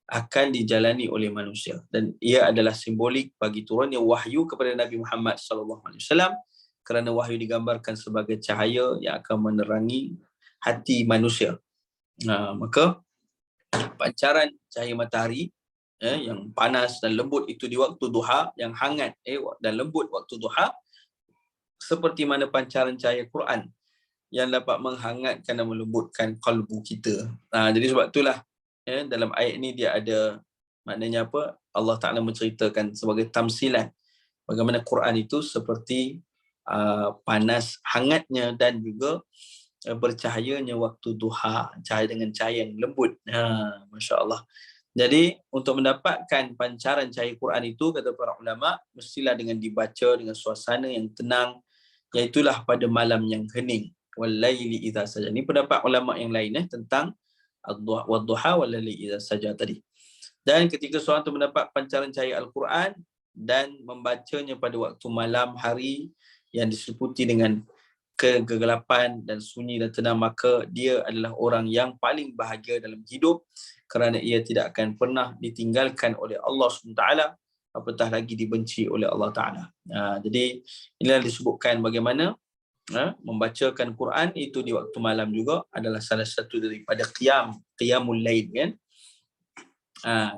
akan dijalani oleh manusia, dan ia adalah simbolik bagi turunnya wahyu kepada Nabi Muhammad SAW, kerana wahyu digambarkan sebagai cahaya yang akan menerangi hati manusia. Maka pancaran cahaya matahari yang panas dan lembut itu di waktu duha, yang hangat dan lembut waktu duha, seperti mana pancaran cahaya Quran yang dapat menghangatkan dan melembutkan kalbu kita. Jadi sebab itulah dalam ayat ini dia ada maknanya apa? Allah Ta'ala menceritakan sebagai tamsilan bagaimana Quran itu seperti panas hangatnya dan juga bercahayanya waktu duha, cahaya dengan cahaya yang lembut. Masya Allah. Jadi untuk mendapatkan pancaran cahaya Quran itu, kata para ulama, mestilah dengan dibaca dengan suasana yang tenang, iaitulah pada malam yang hening. Wal-laili idza saja. Ini pendapat ulama yang lain tentang ad-duha wal-laili idza saja tadi. Dan ketika seorang itu mendapat pancaran cahaya Al-Quran dan membacanya pada waktu malam hari yang diseliputi dengan kegelapan dan sunyi dan tenang, maka dia adalah orang yang paling bahagia dalam hidup, kerana ia tidak akan pernah ditinggalkan oleh Allah SWT, apatah lagi dibenci oleh Allah Ta'ala. Jadi inilah disebutkan bagaimana membacakan Quran itu di waktu malam juga adalah salah satu daripada qiyamul lail, kan?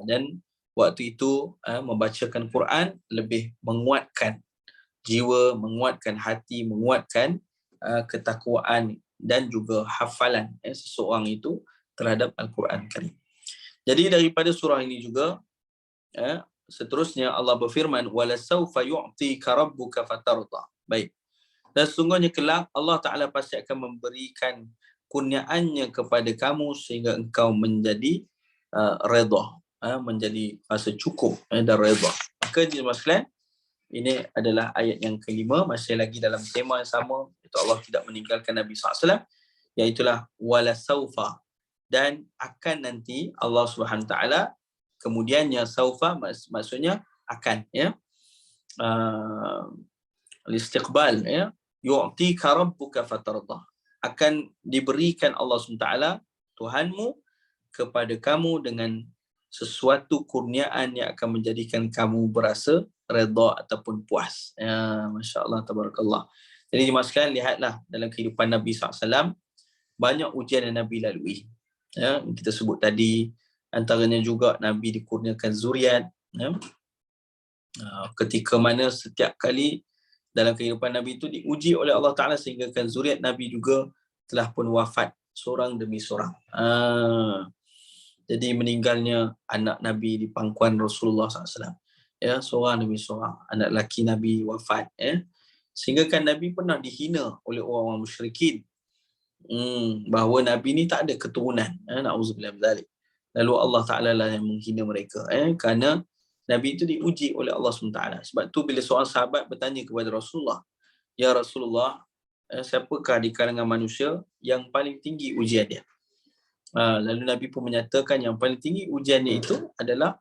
Dan waktu itu membacakan Quran lebih menguatkan jiwa, menguatkan hati, menguatkan ketakwaan dan juga hafalan seseorang itu terhadap Al-Quran Karim. Jadi daripada surah ini juga seterusnya Allah berfirman, wala sawfa yu'tika rabbuka fatarda. Baik. Dan sesungguhnya kelak Allah Ta'ala pasti akan memberikan kurniaannya kepada kamu sehingga engkau menjadi redha, menjadi rasa cukup dan redha. Maka jemaah sekalian, ini adalah ayat yang kelima, masih lagi dalam tema yang sama, itu Allah tidak meninggalkan Nabi SAW, iaitulah wala saufa, dan akan nanti Allah Subhanahu Taala, kemudiannya saufa maksudnya akan, al-istiqbal, yu'tika rabbuka fatardah, akan diberikan Allah SWT Tuhanmu kepada kamu dengan sesuatu kurniaan yang akan menjadikan kamu berasa redha ataupun puas. Masya Allah, tabarakallah. Jadi jemaah sekalian, lihatlah dalam kehidupan Nabi SAW, banyak ujian yang Nabi lalui. Ya, kita sebut tadi, antaranya juga Nabi dikurniakan zuriat. Ya. Ketika mana setiap kali dalam kehidupan Nabi itu diuji oleh Allah Ta'ala sehingga kan zuriat Nabi juga telah pun wafat seorang demi seorang. Jadi meninggalnya anak Nabi di pangkuan Rasulullah SAW. Ya, seorang demi seorang. Anak laki Nabi wafat. Ya. Sehingga kan Nabi pernah dihina oleh orang-orang musyrikin. Bahawa Nabi ni tak ada keturunan. Na'udzubillah min zalik. Lalu Allah Ta'ala lah yang menghina mereka. Kerana Nabi itu diuji oleh Allah SWT. Sebab tu bila seorang sahabat bertanya kepada Rasulullah, "Ya Rasulullah, siapakah di kalangan manusia yang paling tinggi ujian dia?" Lalu Nabi pun menyatakan yang paling tinggi ujiannya itu adalah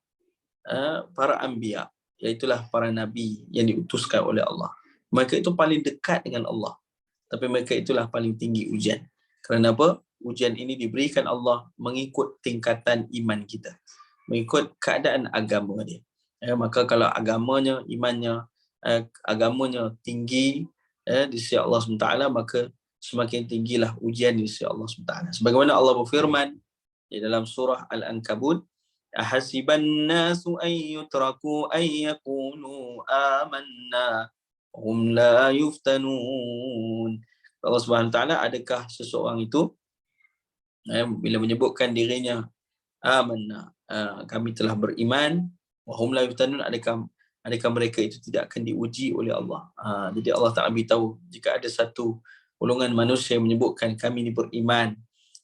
para anbiya, iaitulah para nabi yang diutuskan oleh Allah. Mereka itu paling dekat dengan Allah, tapi mereka itulah paling tinggi ujian. Kerana apa? Ujian ini diberikan Allah mengikut tingkatan iman kita, mengikut keadaan agama dia. Maka kalau agamanya, imannya, agamanya tinggi di sisi Allah SWT, maka semakin tinggilah ujian di sisi Allah SWT. Sebagaimana Allah berfirman di dalam surah Al-Ankabut, "Ahasiban nasu an yutraku an yaqulu amanna hum la yuftanun." Allah SWT, adakah seseorang itu bila menyebutkan dirinya amanna, kami telah beriman, wa hum la yuftanun, adakah mereka itu tidak akan diuji oleh Allah. Jadi Allah Ta'ala beritahu, jika ada satu golongan manusia yang menyebutkan kami ni beriman,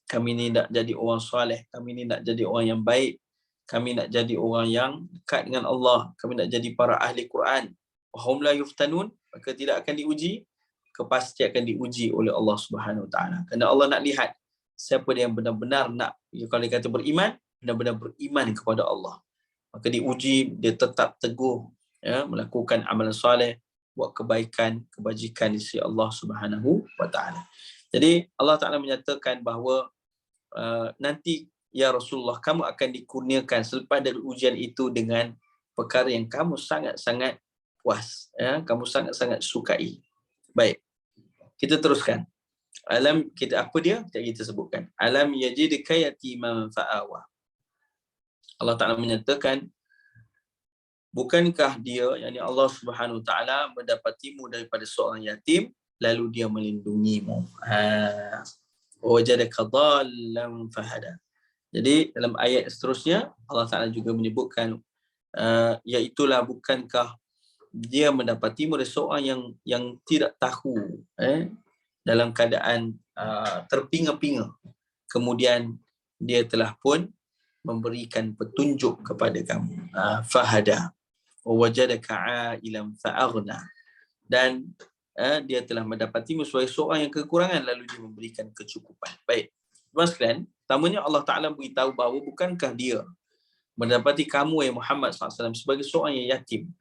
kami ni nak jadi orang soleh, kami ni nak jadi orang yang baik, kami nak jadi orang yang dekat dengan Allah, kami nak jadi para ahli Quran, wa hum la yuftanun, maka tidak akan diuji, pasti akan diuji oleh Allah Subhanahu Wa Ta'ala. Kerana Allah nak lihat siapa dia yang benar-benar nak, kalau dia kata beriman, benar-benar beriman kepada Allah, maka diuji, dia tetap teguh, melakukan amalan soleh, buat kebaikan, kebajikan di sisi Allah Subhanahu Wa Ta'ala. Jadi Allah Ta'ala menyatakan bahawa nanti ya Rasulullah, kamu akan dikurniakan selepas dari ujian itu dengan perkara yang kamu sangat-sangat puas, kamu sangat-sangat sukai. Baik, kita teruskan. Alam kita, apa dia? Kita sebutkan. Alam yajidka yatiman fa'awa. Allah Ta'ala menyatakan, bukankah dia, yakni Allah Subhanahu Ta'ala, mendapatimu daripada seorang yatim, lalu dia melindungimu. Wajadaka dhallan fahada. Jadi dalam ayat seterusnya Allah Ta'ala juga menyebutkan, iaitulah bukankah dia mendapatimu dari seorang yang tidak tahu, dalam keadaan terpinga-pinga, kemudian dia telah pun memberikan petunjuk kepada kamu. Fahada wajadaka ailan fa'aghna, dan dia telah mendapatimu sebagai seorang yang kekurangan, lalu dia memberikan kecukupan. Baik, tuan sekalian, pertamanya Allah Ta'ala beritahu bahawa bukankah dia mendapati kamu ya Muhammad SAW sebagai seorang yang yatim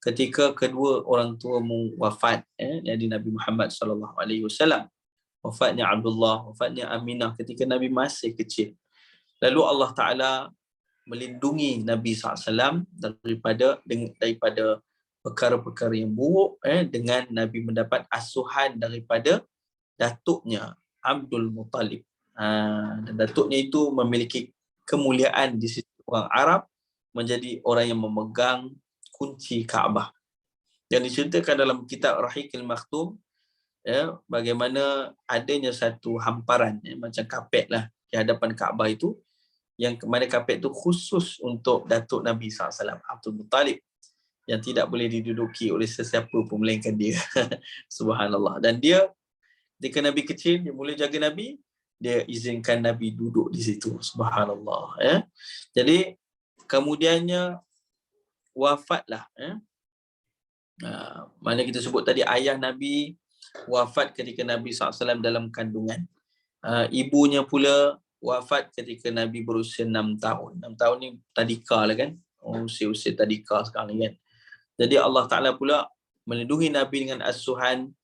ketika kedua orang tuamu wafat, jadi Nabi Muhammad SAW, wafatnya Abdullah, wafatnya Aminah ketika Nabi masih kecil. Lalu Allah Ta'ala melindungi Nabi SAW daripada perkara-perkara yang buruk, dengan Nabi mendapat asuhan daripada datuknya Abdul Muttalib. Dan datuknya itu memiliki kemuliaan di sisi orang Arab, menjadi orang yang memegang kunci Kaabah. Yang diceritakan dalam kitab Rahiqil Makhtum, bagaimana adanya satu hamparan, macam kapet lah di hadapan Kaabah itu, yang mana kapet itu khusus untuk datuk Nabi SAW, Abdul Muttalib, yang tidak boleh diduduki oleh sesiapa pun melainkan dia. Subhanallah. Dan dia, ketika Nabi kecil, dia mula jaga Nabi, dia izinkan Nabi duduk di situ. Subhanallah. Jadi kemudiannya wafatlah. Mana kita sebut tadi, ayah Nabi wafat ketika Nabi SAW dalam kandungan. Ibunya pula wafat ketika Nabi berusia 6 tahun. 6 tahun ni tadika lah kan. Usia-usia tadika sekarang ni kan. Jadi Allah Ta'ala pula melindungi Nabi dengan asuhan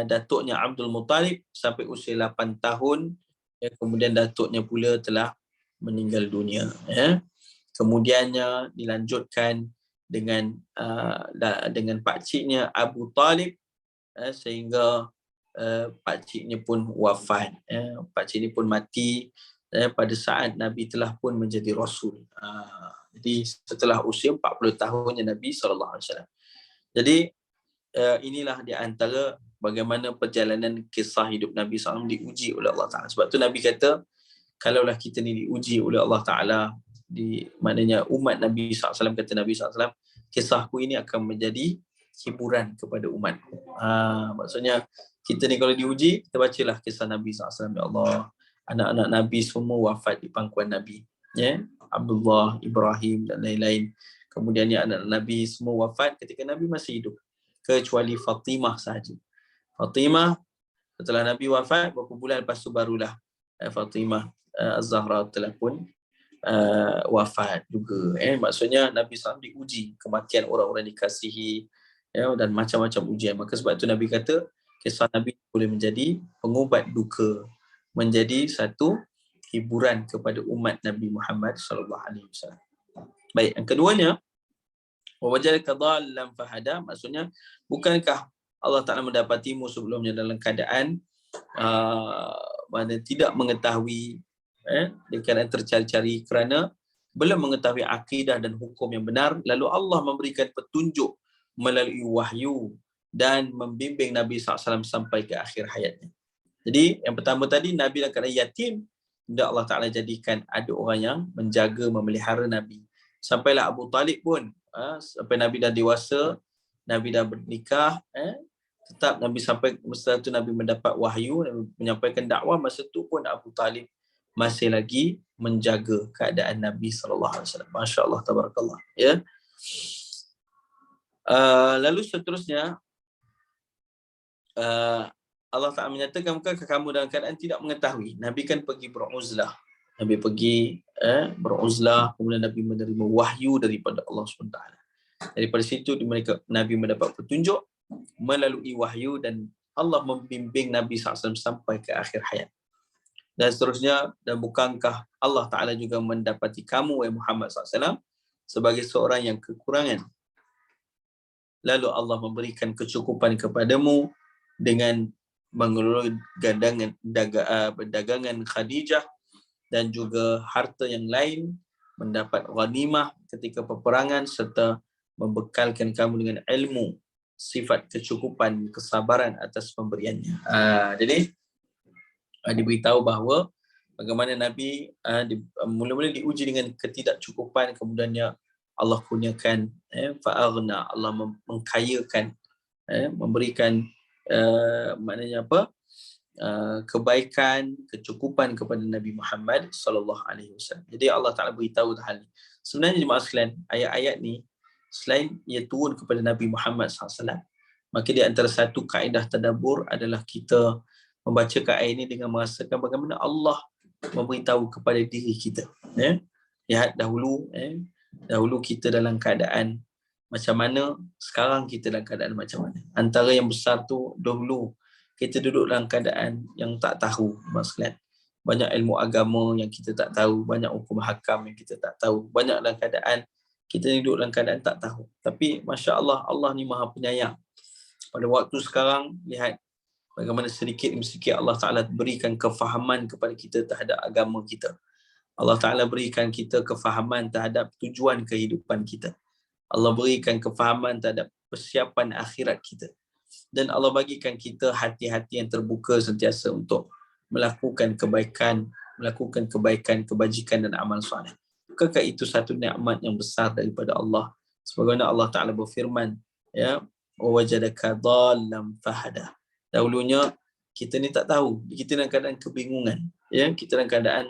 datuknya Abdul Muttalib sampai usia 8 tahun. Kemudian datuknya pula telah meninggal dunia. Kemudiannya dilanjutkan dengan pakciknya Abu Talib, sehingga pakciknya pun wafat. Pakcik ni pun mati pada saat Nabi telah pun menjadi Rasul. Jadi setelah usia 40 tahunnya Nabi SAW. Jadi inilah di antara bagaimana perjalanan kisah hidup Nabi SAW diuji oleh Allah Ta'ala. Sebab tu Nabi kata, kalaulah kita ni diuji oleh Allah Ta'ala, maknanya umat Nabi SAW, kata Nabi SAW, kisahku ini akan menjadi hiburan kepada umat. Maksudnya, kita ni kalau diuji, kita bacalah kisah Nabi SAW. Ya Allah, anak-anak Nabi semua wafat di pangkuan Nabi. Ya, Abdullah, Ibrahim dan lain-lain. Kemudian anak-anak Nabi semua wafat ketika Nabi masih hidup. Kecuali Fatimah sahaja. Fatimah setelah Nabi wafat, beberapa bulan lepas tu barulah Fatimah Az-Zahra telah pun wafat juga. Maksudnya Nabi SAW diuji kematian orang-orang dikasihi, dan macam-macam ujian. Maka sebab itu Nabi kata, kisah Nabi boleh menjadi pengubat duka, menjadi satu hiburan kepada umat Nabi Muhammad SAW. Baik, yang keduanya, wajadaka dhallan fahada, maksudnya bukankah Allah Ta'ala mendapatimu sebelumnya dalam keadaan mana tidak mengetahui, di keadaan tercari-cari kerana belum mengetahui akidah dan hukum yang benar, lalu Allah memberikan petunjuk melalui wahyu dan membimbing Nabi SAW sampai ke akhir hayatnya. Jadi yang pertama tadi, Nabi dalam keadaan yatim, dan Allah Ta'ala jadikan ada orang yang menjaga, memelihara Nabi. Sampailah Abu Talib pun, sampai Nabi dah dewasa, Nabi dah bernikah, tetap Nabi sampai setelah itu Nabi mendapat wahyu, menyampaikan dakwah, masa itu pun Abu Talib masih lagi menjaga keadaan Nabi SAW. Masya Allah, tabarakallah. Ya. Lalu seterusnya, Allah Ta'ala menyatakan, bukankah kamu dalam keadaan tidak mengetahui? Nabi kan pergi beruzlah. Nabi pergi beruzlah, kemudian Nabi menerima wahyu daripada Allah SWT. Daripada situ Nabi mendapat petunjuk melalui wahyu, dan Allah membimbing Nabi SAW sampai ke akhir hayat. Dan seterusnya, dan bukankah Allah Ta'ala juga mendapati kamu, wahai Muhammad SAW, sebagai seorang yang kekurangan. Lalu Allah memberikan kecukupan kepadamu dengan mengelola perdagangan Khadijah dan juga harta yang lain, mendapat ghanimah ketika peperangan, serta membekalkan kamu dengan ilmu, sifat kecukupan, kesabaran atas pemberiannya. Jadi diberitahu bahawa bagaimana Nabi mula-mula diuji dengan ketidakcukupan, kemudiannya Allah kurniakan fa'aghna, Allah mengkayakan, memberikan maknanya apa? Kebaikan, kecukupan kepada Nabi Muhammad sallallahu alaihi wasallam. Jadi Allah Taala beritahu hal ini. Sebenarnya jemaah sekalian, ayat-ayat ni selain ia turun kepada Nabi Muhammad sallallahu alaihi wasallam, maka di antara satu kaedah tadabbur adalah kita membaca ayat ini dengan merasakan bagaimana Allah memberitahu kepada diri kita. Lihat dahulu, dahulu kita dalam keadaan macam mana, sekarang kita dalam keadaan macam mana. Antara yang besar tu, dahulu kita duduk dalam keadaan yang tak tahu, maksudnya banyak ilmu agama yang kita tak tahu, banyak hukum hakam yang kita tak tahu, banyak dalam keadaan kita duduk dalam keadaan tak tahu. Tapi Masya Allah, Allah ni maha penyayang. Pada waktu sekarang, lihat bagaimana sedikit demi sedikit Allah Ta'ala berikan kefahaman kepada kita terhadap agama kita. Allah Ta'ala berikan kita kefahaman terhadap tujuan kehidupan kita. Allah berikan kefahaman terhadap persiapan akhirat kita. Dan Allah bagikan kita hati-hati yang terbuka sentiasa untuk melakukan kebaikan, kebajikan dan amal soleh. Bukankah itu satu nikmat yang besar daripada Allah? Sebagaimana Allah Ta'ala berfirman, ya, wajadaka dhallan fahada. Dahulunya kita ni tak tahu, kita dalam keadaan kebingungan, ya, kita dalam keadaan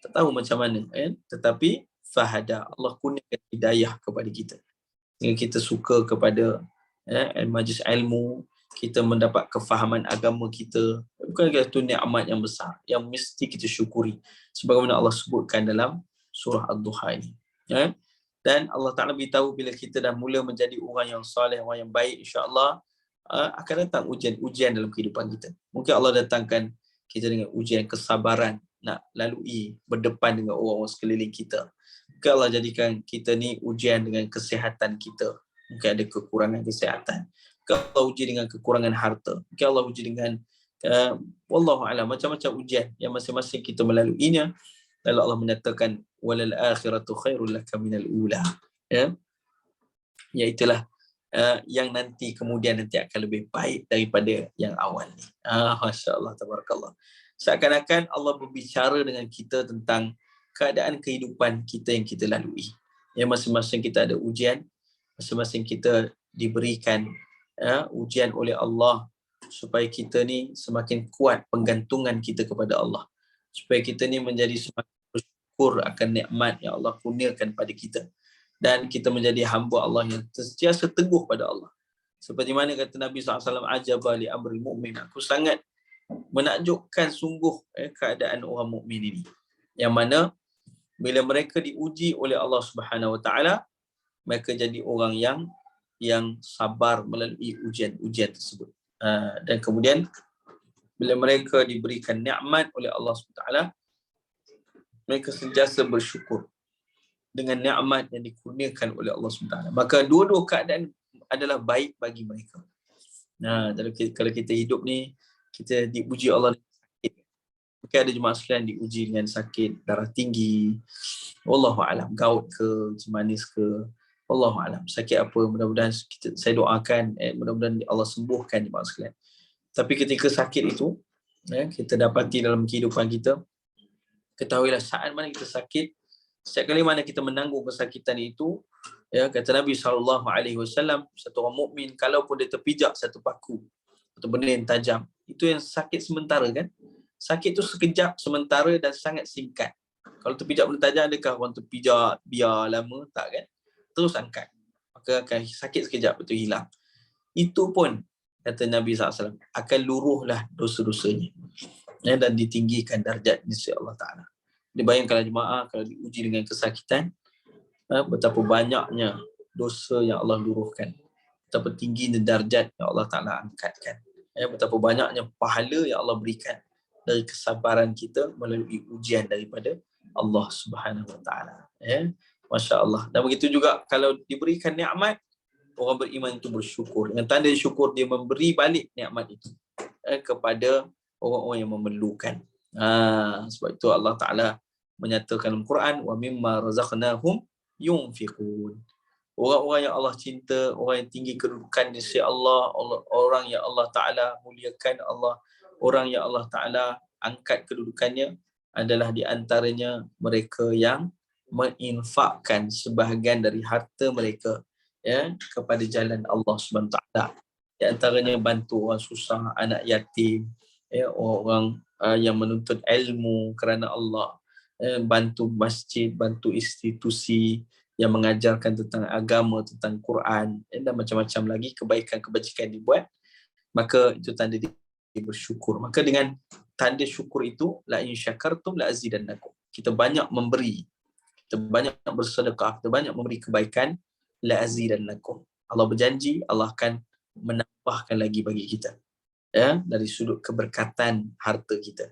tak tahu macam mana, tetapi fahada, Allah kurniakan hidayah kepada kita, sehingga kita suka kepada majlis ilmu, kita mendapat kefahaman agama kita. Bukankah itu nikmat yang besar yang mesti kita syukuri, sebagaimana Allah sebutkan dalam surah Ad-Duha ini, ya. Dan Allah Ta'ala beritahu bila kita dah mula menjadi orang yang soleh, orang yang baik, insya-Allah akan datang ujian-ujian dalam kehidupan kita. Mungkin Allah datangkan kita dengan ujian kesabaran nak lalui berdepan dengan orang-orang sekeliling kita. Mungkin Allah jadikan kita ni ujian dengan kesihatan kita. Mungkin ada kekurangan kesihatan. Mungkin Allah uji dengan kekurangan harta. Mungkin Allah uji dengan wallahu a'lam, macam-macam ujian yang masing-masing kita melaluinya. Lalu Allah menyatakan walal akhiratu khairul laka minal ula. Ya, iaitulah yang nanti kemudian nanti akan lebih baik daripada yang awal ni. Masya-Allah, tabarakallah. Seakan-akan Allah berbicara dengan kita tentang keadaan kehidupan kita yang kita lalui. Ya, masing-masing kita ada ujian, masing-masing kita diberikan ujian oleh Allah supaya kita ni semakin kuat penggantungan kita kepada Allah. Supaya kita ni menjadi semakin bersyukur akan nikmat yang Allah kurniakan pada kita. Dan kita menjadi hamba Allah yang sentiasa teguh pada Allah. Seperti mana kata Nabi SAW, ajaba li amril mu'min. Aku sangat menakjubkan sungguh keadaan orang mukmin ini. Yang mana bila mereka diuji oleh Allah Subhanahu Wa Taala, mereka jadi orang yang sabar melalui ujian-ujian tersebut. Dan kemudian bila mereka diberikan nikmat oleh Allah Subhanahu Wa Taala, mereka sentiasa bersyukur dengan nikmat yang dikurniakan oleh Allah SWT. Maka dua-dua keadaan adalah baik bagi mereka. Nah, kalau kita hidup ni, kita diuji Allah dengan sakit. Mungkin ada jemaah sekalian diuji dengan sakit darah tinggi, wallahualam, gout ke, manis ke, wallahualam, sakit apa, mudah-mudahan saya doakan mudah-mudahan Allah sembuhkan jemaah sekalian. Tapi ketika sakit itu, kita dapati dalam kehidupan kita, ketahuilah saat mana kita sakit, setiap kali mana kita menanggung kesakitan itu, kata Nabi SAW, satu orang mukmin kalaupun dia terpijak satu paku atau benda yang tajam, itu yang sakit sementara kan? Sakit itu sekejap, sementara dan sangat singkat. Kalau terpijak benda tajam, adakah orang terpijak biar lama? Tak kan? Terus angkat. Maka akan sakit sekejap, betul hilang. Itu pun, kata Nabi SAW, akan luruhlah dosa-dosanya. Dan ditinggikan darjat di sisi Allah Ta'ala. Dibayangkanlah jemaah kalau diuji dengan kesakitan, betapa banyaknya dosa yang Allah luruhkan, betapa tingginya darjat yang Allah Ta'ala angkatkan, betapa banyaknya pahala yang Allah berikan dari kesabaran kita melalui ujian daripada Allah Subhanahu Wa Ta'ala. Masya Allah. Dan begitu juga kalau diberikan nikmat, orang beriman itu bersyukur. Dengan tanda syukur, dia memberi balik nikmat itu kepada orang-orang yang memerlukan. Sebab itu Allah Ta'ala menyatakan dalam Quran, wa mimma razaqnahum yunfiqun. Orang-orang yang Allah cinta, orang yang tinggi kedudukan di sisi Allah, orang yang Allah Ta'ala muliakan, orang yang Allah Ta'ala angkat kedudukannya, adalah di antaranya mereka yang menginfakkan sebahagian dari harta mereka kepada jalan Allah Subhanahu Taala. Di antaranya bantu orang susah, anak yatim, orang yang menuntut ilmu kerana Allah, bantu masjid, bantu institusi yang mengajarkan tentang agama, tentang Quran, dan macam-macam lagi kebaikan-kebajikan dibuat. Maka itu tanda dia bersyukur. Maka dengan tanda syukur itu, la in syakartum la azidannakum. Kita banyak memberi, kita banyak bersedekah, kita banyak memberi kebaikan, la azidannakum. Allah berjanji Allah akan menambahkan lagi bagi kita, dari sudut keberkatan harta kita.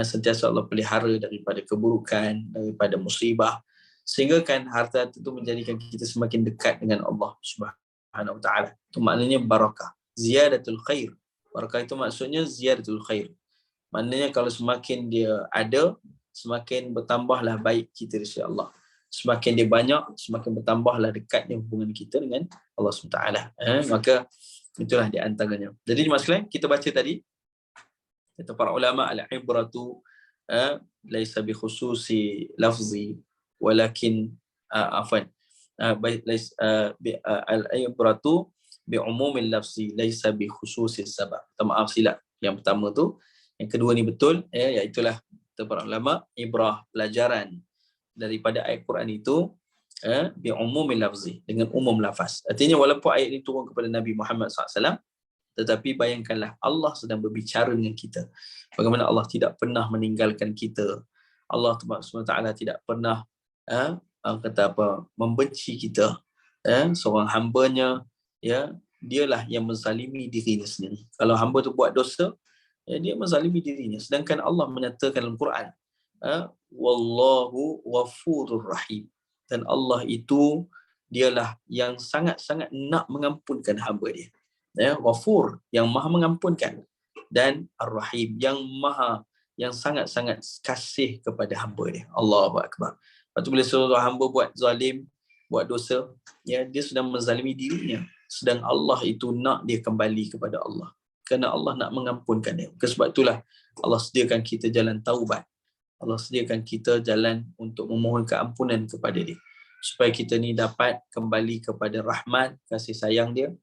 Sentiasa Allah pelihara daripada keburukan, daripada musibah, sehingga kan harta itu menjadikan kita semakin dekat dengan Allah Subhanahu Wa Taala. Itu maknanya barakah, ziyadatul khair. Barakah itu maksudnya ziyadatul khair. Maknanya kalau semakin dia ada, semakin bertambahlah baik kita di sisi Allah. Semakin dia banyak, semakin bertambahlah dekatnya hubungan kita dengan Allah SWT. Maka itulah di antaranya. Jadi jemaah sekalian, kita baca tadi, kata para ulama, al-ibratu laisa bi khususi lafzi walakin al-ibratu bi umumil lafzi laisa bi khususi sabab. Maaf silap. Yang pertama tu, yang kedua ni betul, iaitulah kata para ulama, ibrah, pelajaran daripada ayat Quran itu bi umumil lafzi, dengan umum lafaz. Artinya walaupun ayat ini turun kepada Nabi Muhammad SAW, tetapi bayangkanlah Allah sedang berbicara dengan kita. Bagaimana Allah tidak pernah meninggalkan kita. Allah SWT tidak pernah membenci kita. Seorang hambanya, dialah yang menzalimi dirinya sendiri. Kalau hamba tu buat dosa, dia menzalimi dirinya. Sedangkan Allah menyatakan dalam Quran, wallahu ghafurur rahim. Dan Allah itu dialah yang sangat-sangat nak mengampunkan hamba dia. Ghafur, yang maha mengampunkan, dan ar-rahim, yang maha yang sangat-sangat kasih kepada hamba dia. Allahu Akbar. Lepas tu bila seorang hamba buat zalim, buat dosa, ya, dia sedang menzalimi dirinya. Sedang Allah itu nak dia kembali kepada Allah. Kerana Allah nak mengampunkan dia. Sebab itulah Allah sediakan kita jalan taubat. Allah sediakan kita jalan untuk memohon keampunan kepada dia. Supaya kita ni dapat kembali kepada rahmat, kasih sayang dia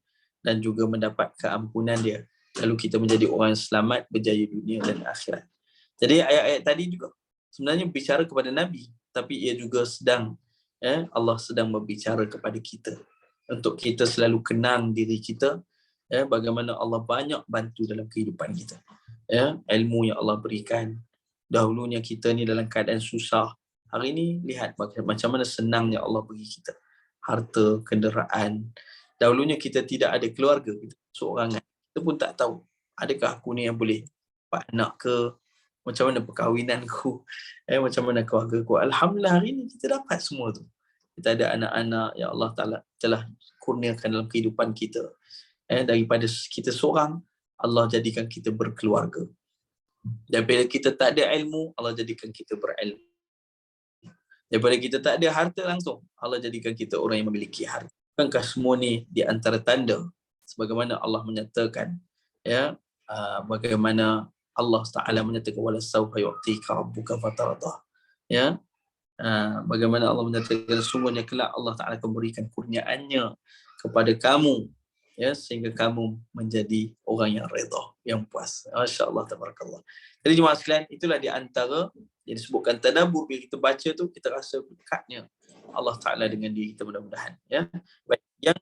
dan juga mendapat keampunan dia. Lalu kita menjadi orang yang selamat, berjaya dunia dan akhirat. Jadi ayat-ayat tadi juga sebenarnya berbicara kepada Nabi, tapi ia juga sedang Allah sedang berbicara kepada kita untuk kita selalu kenang diri kita, bagaimana Allah banyak bantu dalam kehidupan kita. Ilmu yang Allah berikan. Dahulunya kita ni dalam keadaan susah. Hari ni lihat macam mana senangnya Allah bagi kita harta, kenderaan. Dahulunya kita tidak ada keluarga, kita seorangan. Kita pun tak tahu adakah aku ni yang boleh dapat anak ke, macam mana perkahwinanku, macam mana keluargaku. Alhamdulillah hari ni kita dapat semua tu. Kita ada anak-anak yang Allah Ta'ala telah kurniakan dalam kehidupan kita. Daripada kita seorang, Allah jadikan kita berkeluarga. Daripada kita tak ada ilmu, Allah jadikan kita berilmu. Daripada kita tak ada harta langsung, Allah jadikan kita orang yang memiliki harta. Bukankah semua ni di antara tanda sebagaimana Allah menyatakan, bagaimana Allah Ta'ala menyatakan wala sawfa yu'tika rabbuka fatardah. Bagaimana Allah menyatakan sungguhnya kelak Allah Ta'ala akan berikan kurniaannya kepada kamu, sehingga kamu menjadi orang yang redha, yang puas. Masya-Allah, tabarakallah. Jadi jemaah sekalian, itulah di antara yang disebutkan tadabbur. Bila kita baca tu, kita rasa dekatnya Allah Ta'ala dengan diri kita, mudah-mudahan. Baik, yang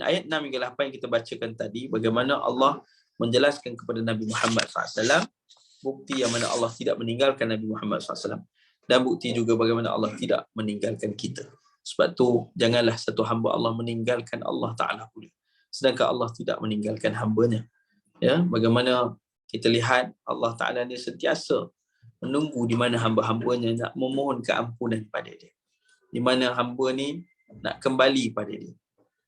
ayat 6 hingga 8 yang kita bacakan tadi, bagaimana Allah menjelaskan kepada Nabi Muhammad SAW bukti yang mana Allah tidak meninggalkan Nabi Muhammad SAW, dan bukti juga bagaimana Allah tidak meninggalkan kita. Sebab tu janganlah satu hamba Allah meninggalkan Allah Ta'ala pula, sedangkan Allah tidak meninggalkan hambanya. Bagaimana kita lihat Allah Ta'ala ni sentiasa menunggu di mana hamba-hambanya nak memohon keampunan pada dia, di mana hamba ni nak kembali pada dia,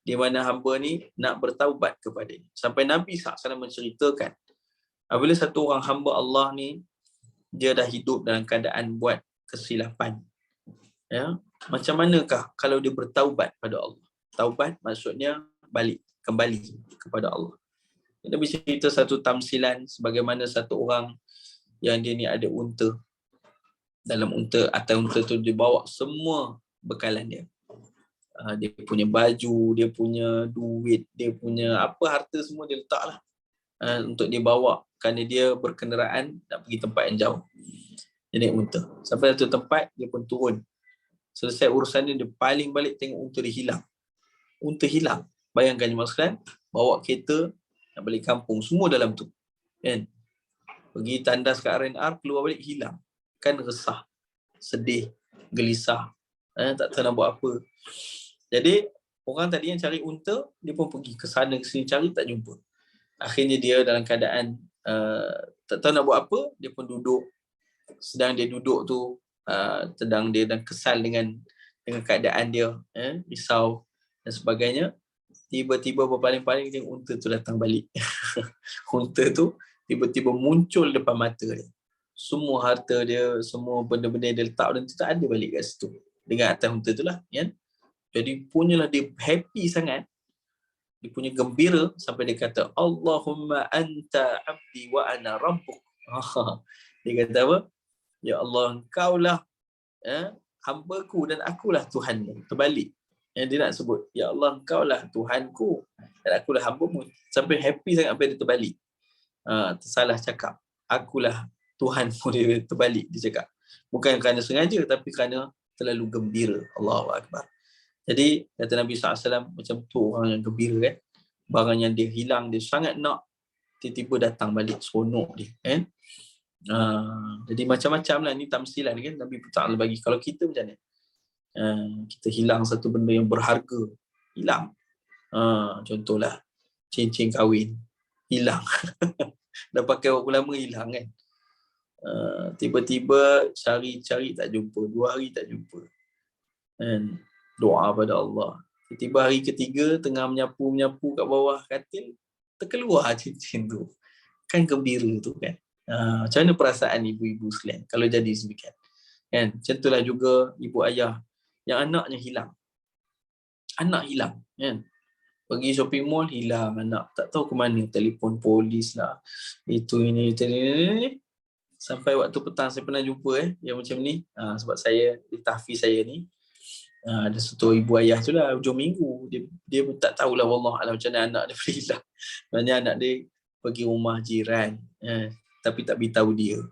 di mana hamba ni nak bertaubat kepada dia. Sampai Nabi SAW menceritakan, apabila satu orang hamba Allah ni, dia dah hidup dalam keadaan buat kesilapan, macam manakah kalau dia bertaubat pada Allah? Taubat maksudnya kembali kepada Allah. Nabi cerita satu tamsilan, sebagaimana satu orang yang dia ni ada unta. Dalam unta, atas unta tu dia bawa semua bekalan dia. Dia punya baju, dia punya duit, dia punya apa harta semua dia letaklah untuk dia bawa, kerana dia berkenderaan nak pergi tempat yang jauh. Dia naik unta. Sampai satu tempat dia pun turun. Selesai urusan dia paling balik tengok unta dia hilang. Unta hilang. Bayangkan jemaah sekalian, bawa kereta nak balik kampung, semua dalam tu. Kan? Pergi tandas kat R&R, keluar balik hilang. Kan resah, sedih, gelisah. Tak tahu nak buat apa. Jadi orang tadi yang cari unta, dia pun pergi ke sana ke sini cari, tak jumpa. Akhirnya dia dalam keadaan tak tahu nak buat apa, dia pun duduk. Sedang dia duduk tu, sedang dia dan kesal dengan keadaan dia, risau dan sebagainya. Tiba-tiba berpaling-paling dia, unta tu datang balik. Unta tu tiba-tiba muncul depan mata dia. Semua harta dia, semua benda-benda dia letak dan tu tak ada balik kat situ. Dengan atas unta tu lah, kan? Jadi punyalah dia happy sangat. Dia punya gembira sampai dia kata, Allahumma anta abdi wa ana rabbuk. Dia kata apa? Ya Allah, engkaulah hambaku dan akulah Tuhanmu. Terbalik. Dia nak sebut, ya Allah, engkaulah Tuhanku dan akulah hambamu. Sampai happy sangat sampai dia terbalik. Tersalah cakap. Akulah Tuhanmu, dia terbalik dia cakap. Bukan kerana sengaja, tapi kerana terlalu gembira. Allahu Akbar. Jadi kata Nabi SAW, macam tu orang yang gembira kan. Barang yang dia hilang, dia sangat nak, tiba-tiba datang balik, seronok dia kan. Jadi macam-macam lah ni tamsilan kan Nabi Ta'ala bagi. Kalau kita macam mana? Kita hilang satu benda yang berharga, hilang. Contohlah cincin kahwin, hilang. Dah pakai berapa lama, hilang kan. Tiba-tiba cari-cari tak jumpa, 2 hari tak jumpa. Doa pada Allah. Tiba-tiba hari ketiga tengah menyapu kat bawah katil, terkeluar cincin tu. Kan gembira tu kan. Macam mana perasaan ibu-ibu sekalian kalau jadi demikian? Kan? Macam itulah juga ibu ayah yang anaknya hilang. Anak hilang. Kan? Pergi shopping mall, hilang anak. Tak tahu ke mana. Telefon polis lah. Itu, ini. Sampai waktu petang saya pernah jumpa yang macam ni. Sebab saya, di tahfiz saya ni, ada satu ibu ayah tu lah hujung minggu. Dia pun tak tahulah wallah alam macam mana anak dia boleh hilang. Maksudnya anak dia pergi rumah jiran. Tapi tak beritahu dia.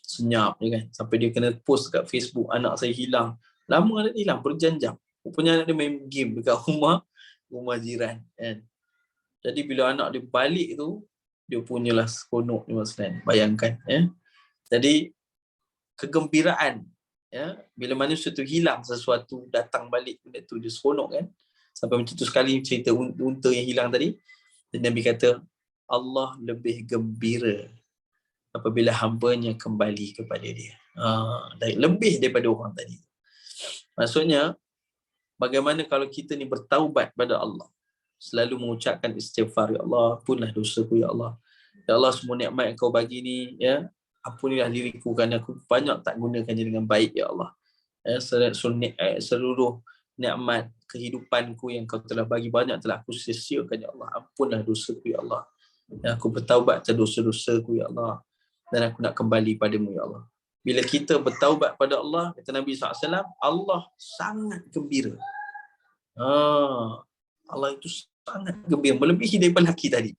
Senyap je kan. Sampai dia kena post kat Facebook, anak saya hilang. Lama anak dia hilang, berjam-jam. Rupanya anak dia main game dekat rumah jiran kan. Jadi bila anak dia balik tu, dia punyalah seronok ni maksudnya. Bayangkan. Jadi kegembiraan bila manusia tu hilang sesuatu, datang balik benda tu, dia seronok kan. Sampai macam tu sekali cerita unta yang hilang tadi. Dan Nabi kata, Allah lebih gembira apabila hambanya kembali kepada dia. Lebih daripada orang tadi. Maksudnya, bagaimana kalau kita ni bertaubat pada Allah, selalu mengucapkan istighfar, ya Allah, ampunlah dosaku ya Allah. Ya Allah, semua nikmat yang kau bagi ni, ampunilah diriku kerana aku banyak tak gunakannya dengan baik ya Allah. Seluruh nikmat kehidupanku yang kau telah bagi banyak telah aku sia-siakan ya Allah. Ampunlah dosaku ya Allah. Aku bertaubat atas dosa-dosaku ya Allah. Dan aku nak kembali padamu ya Allah. Bila kita bertaubat pada Allah, kata Nabi SAW, Allah sangat gembira. Allah itu sangat gembira, melebihi daripada laki tadi.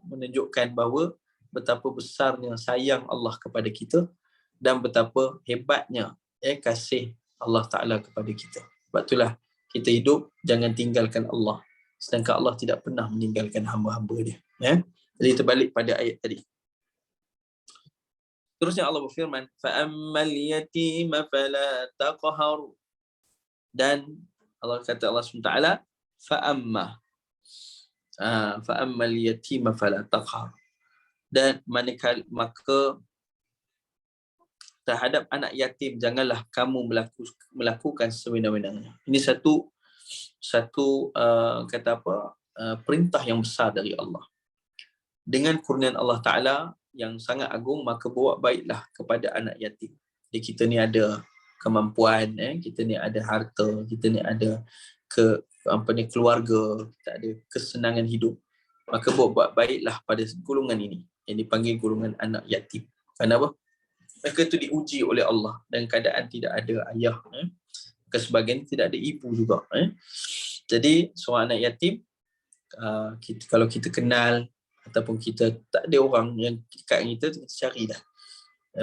Menunjukkan bahawa betapa besarnya sayang Allah kepada kita dan betapa hebatnya kasih Allah Ta'ala kepada kita. Sebab itulah kita hidup, jangan tinggalkan Allah. Sedangkan Allah tidak pernah meninggalkan hamba-hamba dia. Jadi terbalik pada ayat tadi. Terusnya Allah berfirman, فَأَمَّا الْيَتِيمَ فَلَا تَقْهَرُ. Dan Allah kata Allah SWT, فَأَمَّا الْيَتِيمَ فَلَا تَقْهَرُ. Dan maka terhadap anak yatim janganlah kamu melakukan sewenang-wenangnya. Ini satu perintah yang besar dari Allah. Dengan kurnian Allah Ta'ala yang sangat agung, maka buat baiklah kepada anak yatim. Jadi kita ni ada kemampuan, kita ni ada harta, kita ni ada keluarga, kita ada kesenangan hidup. Maka buat baiklah pada golongan ini, yang dipanggil golongan anak yatim. Kenapa? Mereka itu diuji oleh Allah dan keadaan tidak ada ayah. Kesebagian tidak ada ibu juga. Jadi seorang anak yatim, kalau kita kenal ataupun kita tak ada orang yang dekat kita carilah,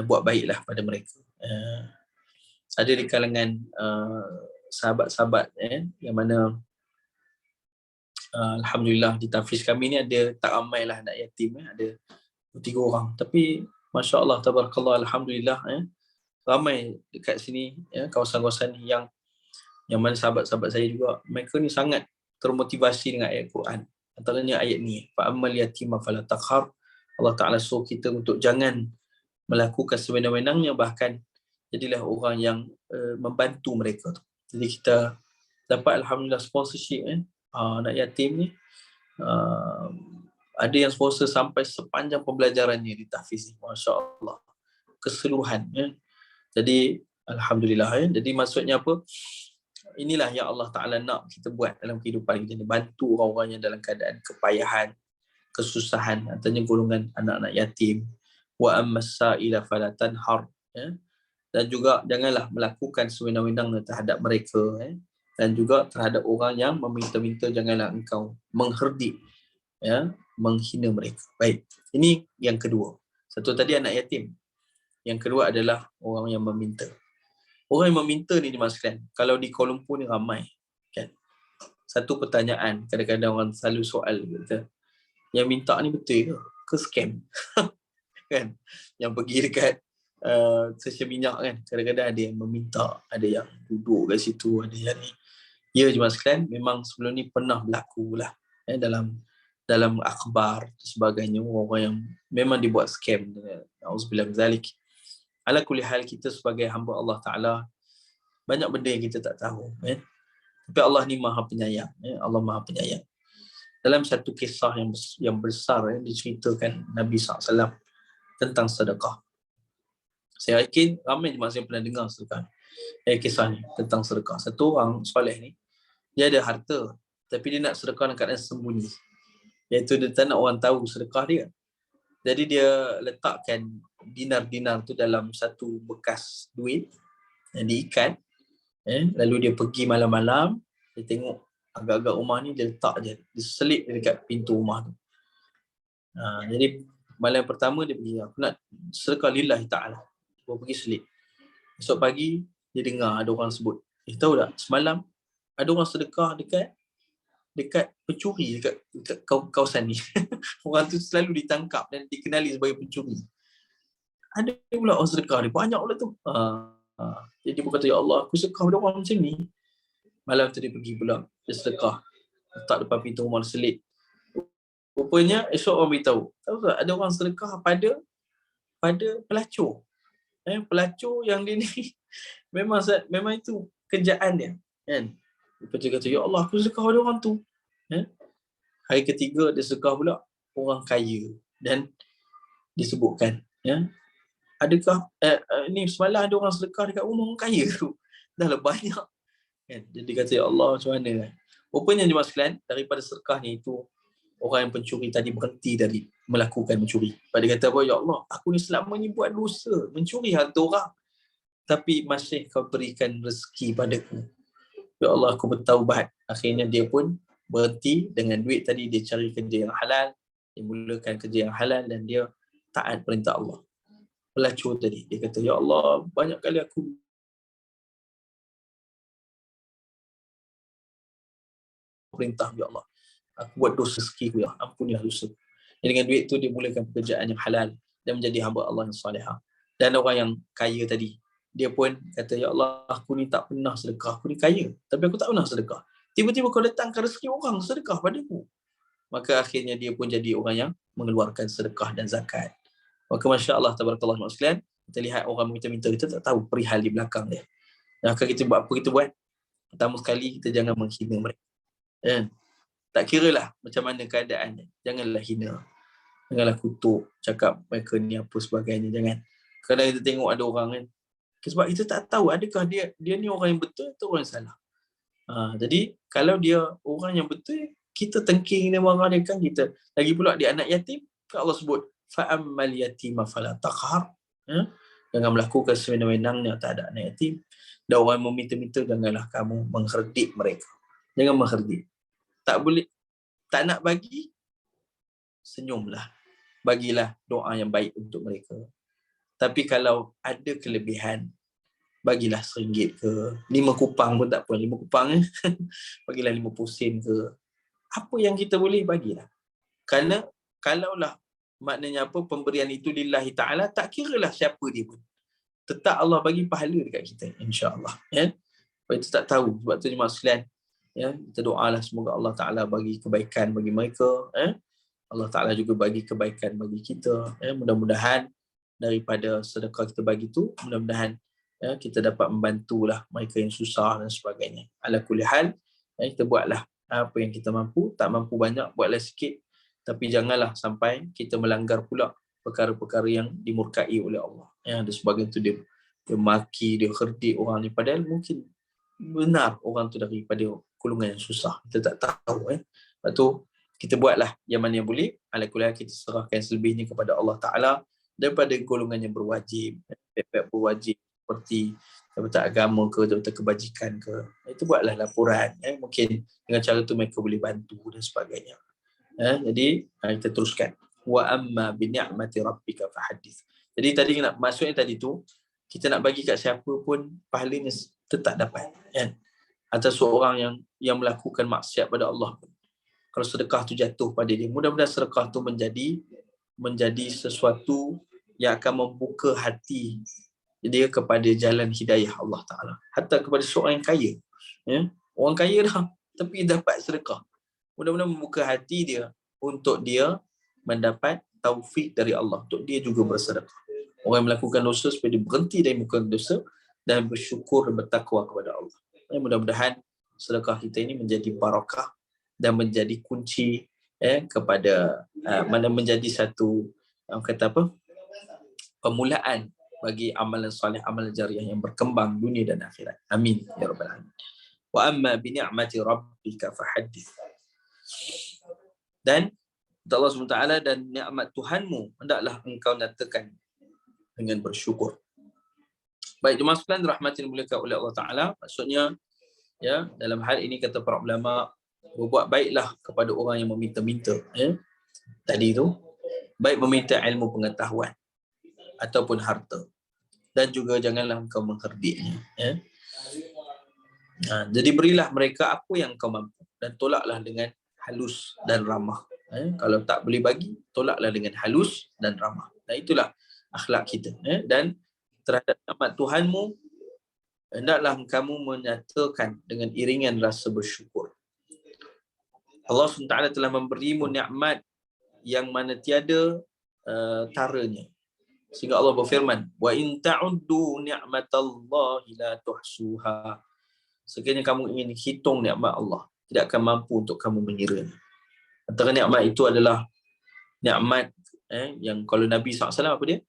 buat baiklah pada mereka. Ada di kalangan sahabat-sahabat yang mana alhamdulillah di tahfiz kami ni ada tak ramai lah anak yatim, ada 3 orang, tapi masya-Allah tabarakallah, alhamdulillah ramai dekat sini, kawasan-kawasan yang mana sahabat-sahabat saya juga, mereka ni sangat termotivasi dengan ayat Quran. Antaranya ayat ni, fa'ammal yatima fala taqhar. Allah Ta'ala suruh kita untuk jangan melakukan sewenang-wenangnya, bahkan jadilah orang yang membantu mereka tu. Jadi kita dapat alhamdulillah sponsorship anak yatim ni, ada yang sponsor sampai sepanjang pembelajarannya di tahfiz ni, masya-Allah, keseluruhan. Jadi alhamdulillah. Jadi maksudnya apa? Inilah yang Allah Ta'ala nak kita buat dalam kehidupan kita ni, bantu orang-orang yang dalam keadaan kepayahan, kesusahan, antaranya golongan anak-anak yatim. Wa ammas sa'ila fala tanhar. Dan juga janganlah melakukan sewenang-wenang terhadap mereka, dan juga terhadap orang yang meminta-minta, janganlah engkau mengherdik, menghina mereka. Baik, ini yang kedua. Satu tadi anak yatim, yang kedua adalah orang yang meminta. Orang yang meminta ni dimaksudkan, kalau di Kuala Lumpur ni ramai kan. Satu pertanyaan, kadang-kadang orang selalu soal kata, yang minta ni betul ke scam? Kan, yang pergi dekat stesen minyak kan, kadang-kadang ada yang meminta, ada yang duduk kat situ, ada yang ni. Ya dimaksudkan, memang sebelum ni pernah berlaku lah dalam akhbar sebagainya, orang yang memang dibuat scam. Auzubillah min zalik. Ala kulli hal, kita sebagai hamba Allah Ta'ala banyak benda yang kita tak tahu, tapi Allah ni maha penyayang. Allah maha penyayang. Dalam satu kisah yang besar diceritakan Nabi SAW tentang sedekah. Saya yakin ramai jemaah yang pernah dengar sedekah. Kisah ni tentang sedekah. Satu orang soleh ni, dia ada harta, tapi dia nak sedekah dalam keadaan sembunyi. Iaitu dia tak nak orang tahu sedekah dia. Jadi dia letakkan dinar-dinar tu dalam satu bekas duit yang diikat. Lalu dia pergi malam-malam, dia tengok agak-agak rumah ni, dia letak je. Dia selip dekat pintu rumah tu. Jadi malam pertama dia pergi, aku nak sedekah lillahi ta'ala. Dia pergi selip. Esok pagi dia dengar ada orang sebut, tahu tak semalam ada orang sedekah dekat pencuri dekat kawasan ni. Orang tu selalu ditangkap dan dikenali sebagai pencuri. Ada pula orang sedekah ni, banyak pula tu. Jadi dia berkata, ya Allah, aku sedekah pada orang macam ni. Malam tu dia pergi pula, dia sedekah, letak depan pintu rumah, selit. Rupanya esok orang beritahu, tahu tak ada orang sedekah pada pelacur. Pelacur yang dia ni memang itu kerjaan dia, kan? Lepas dia kata, ya Allah, aku sedekah pada orang tu. Hari ketiga dia sedekah pula orang kaya, dan disebutkan, adakah ni semalam ada orang sedekah dekat rumah orang kaya tu. Dah lah banyak, kan? Jadi dia kata, ya Allah, macam mana kan? Rupanya jemaah sekalian, daripada sedekah ni itu, orang yang pencuri tadi berhenti dari melakukan mencuri. Lepas dia kata, ya Allah, aku ni selama ni buat dosa, mencuri harta orang, tapi masih kau berikan rezeki padaku. Ya Allah, aku bertaubat. Akhirnya dia pun berhenti dengan duit tadi, dia cari kerja yang halal, dia mulakan kerja yang halal, dan dia taat perintah Allah. Pelacur tadi, dia kata, ya Allah, banyak kali aku perintah, ya Allah, aku buat dosa rezeki, ya ampunilah dosa. Dan dengan duit tu dia mulakan pekerjaan yang halal dan menjadi hamba Allah yang salihah. Dan orang yang kaya tadi, dia pun kata, ya Allah, aku ni tak pernah sedekah, aku ni kaya tapi aku tak pernah sedekah. Tiba-tiba kau datangkan rezeki orang sedekah padaku. Maka akhirnya dia pun jadi orang yang mengeluarkan sedekah dan zakat. Maka masya-Allah tabarakallah sekalian, kita lihat orang minta-minta, kita tak tahu perihal di belakang dia. Dan akan kita buat apa kita buat? Pertama sekali, kita jangan menghina mereka. Tak kiralah macam mana keadaannya, janganlah hina, janganlah kutuk, cakap mereka ni apa sebagainya. Jangan. Kadang kita tengok ada orang kan, sebab kita tak tahu adakah dia ni orang yang betul atau orang yang salah. Jadi kalau dia orang yang betul, kita tengking dia, marah dia kan kita. Lagi pula dia anak yatim, Allah sebut fa'ammal yatima fala taqhar. Jangan melakukan sewenang-wenangnya terhadap anak yatim. Dan orang meminta-minta, janganlah kamu mengherdik mereka. Jangan mengherdik. Tak boleh, tak nak bagi, senyumlah. Bagilah doa yang baik untuk mereka. Tapi kalau ada kelebihan, bagilah RM1 ke, 5 kupang pun tak apa, 5 kupang bagilah 50 sen ke. Apa yang kita boleh, bagilah. Kerana kalaulah maknanya apa, pemberian itu lillahi ta'ala, tak kiralah siapa dia pun, tetap Allah bagi pahala dekat kita, insya-Allah. Sebab itu tak tahu, sebab tu jemaah sekalian, kita doalah semoga Allah Ta'ala bagi kebaikan bagi mereka, Allah Ta'ala juga bagi kebaikan bagi kita. Mudah-mudahan daripada sedekah kita bagi tu, mudah-mudahan kita dapat membantulah mereka yang susah dan sebagainya. Ala kulli hal, kita buatlah apa yang kita mampu. Tak mampu banyak, buatlah sikit. Tapi janganlah sampai kita melanggar pula perkara-perkara yang dimurkai oleh Allah. Ada sebagian tu dia maki, dia herdik orang ni, padahal mungkin benar orang tu daripada golongan yang susah. Kita tak tahu. Lepas tu kita buatlah yang mana yang boleh. Ala kulli hal, kita serahkan selebihnya kepada Allah Ta'ala. Daripada golongan yang berwajib, berwajib seperti jabatan agama ke, jabatan kebajikan ke, itu buatlah laporan. Mungkin dengan cara tu mereka boleh bantu dan sebagainya. Jadi kita teruskan. Wa amma bi ni'mati rabbika fahaddits. Jadi tadi maksudnya tadi tu, kita nak bagi kat siapa pun, pahalanya tetap dapat, kan? Atas seorang yang melakukan maksiat pada Allah, kalau sedekah tu jatuh pada dia, mudah-mudahan sedekah tu menjadi sesuatu yang akan membuka hati dia kepada jalan hidayah Allah Ta'ala. Hatta kepada seorang yang kaya. Orang kaya dah, tapi dapat sedekah. Mudah-mudahan membuka hati dia untuk dia mendapat taufik dari Allah, untuk dia juga bersedekah. Orang yang melakukan dosa, supaya dia berhenti dari melakukan dosa dan bersyukur dan bertakwa kepada Allah. Mudah-mudahan sedekah kita ini menjadi barakah dan menjadi kunci kepada mana menjadi satu kata apa, permulaan bagi amalan soleh, amalan jariah yang berkembang dunia dan akhirat. Amin ya rabbal alamin. Wa amma bi ni'mati rabbika fahaddits. Dan Allah SWT dan nikmat Tuhanmu hendaklah engkau nyatakan dengan bersyukur. Baik, jemaah sekalian dirahmati dan dimuliakan oleh Allah Taala, maksudnya ya, dalam hal ini kata para ulama, berbuat baiklah kepada orang yang meminta-minta, ya. Tadi itu baik meminta ilmu pengetahuan ataupun harta, dan juga janganlah engkau mengherdiknya, ya. Jadi berilah mereka apa yang kau mampu dan tolaklah dengan halus dan ramah. Kalau tak boleh bagi, tolaklah dengan halus dan ramah. Dan itulah akhlak kita. Dan terhadap nikmat Tuhanmu, hendaklah kamu menyatakan dengan iringan rasa bersyukur. Allah SWT telah memberimu nikmat yang mana tiada taranya. Sehingga Allah berfirman, wa in ta'uddu ni'matallahi la tuhsuha. Sekiranya kamu ingin hitung nikmat Allah, tidak akan mampu untuk kamu mengira. Antara nikmat itu adalah nikmat yang kalau Nabi SAW apa dia?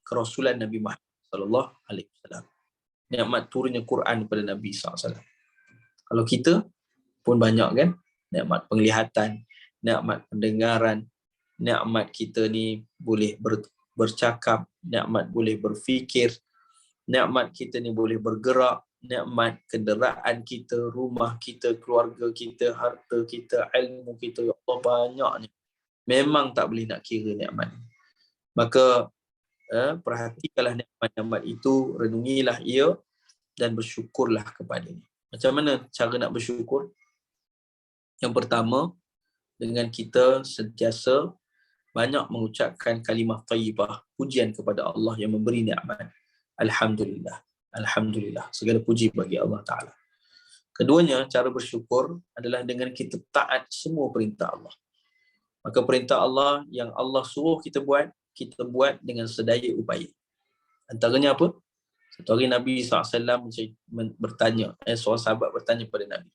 Kerasulan Nabi Muhammad SAW. Nikmat turunnya Quran kepada Nabi SAW. Kalau kita pun banyak kan, nikmat penglihatan, nikmat pendengaran, nikmat kita ni boleh bercakap, nikmat boleh berfikir, nikmat kita ni boleh bergerak, nikmat kenderaan kita, rumah kita, keluarga kita, harta kita, ilmu kita, ya Allah banyaknya. Memang tak boleh nak kira nikmat. Maka perhatikanlah nikmat-nikmat itu, renungilah ia dan bersyukurlah kepadanya. Macam mana cara nak bersyukur? Yang pertama, dengan kita sentiasa banyak mengucapkan kalimah thayyibah, pujian kepada Allah yang memberi nikmat. Alhamdulillah. Alhamdulillah. Segala puji bagi Allah Ta'ala. Keduanya, cara bersyukur adalah dengan kita taat semua perintah Allah. Maka perintah Allah yang Allah suruh kita buat dengan sedaya upaya. Antaranya apa? Satu hari Nabi SAW bertanya, seorang sahabat bertanya kepada Nabi,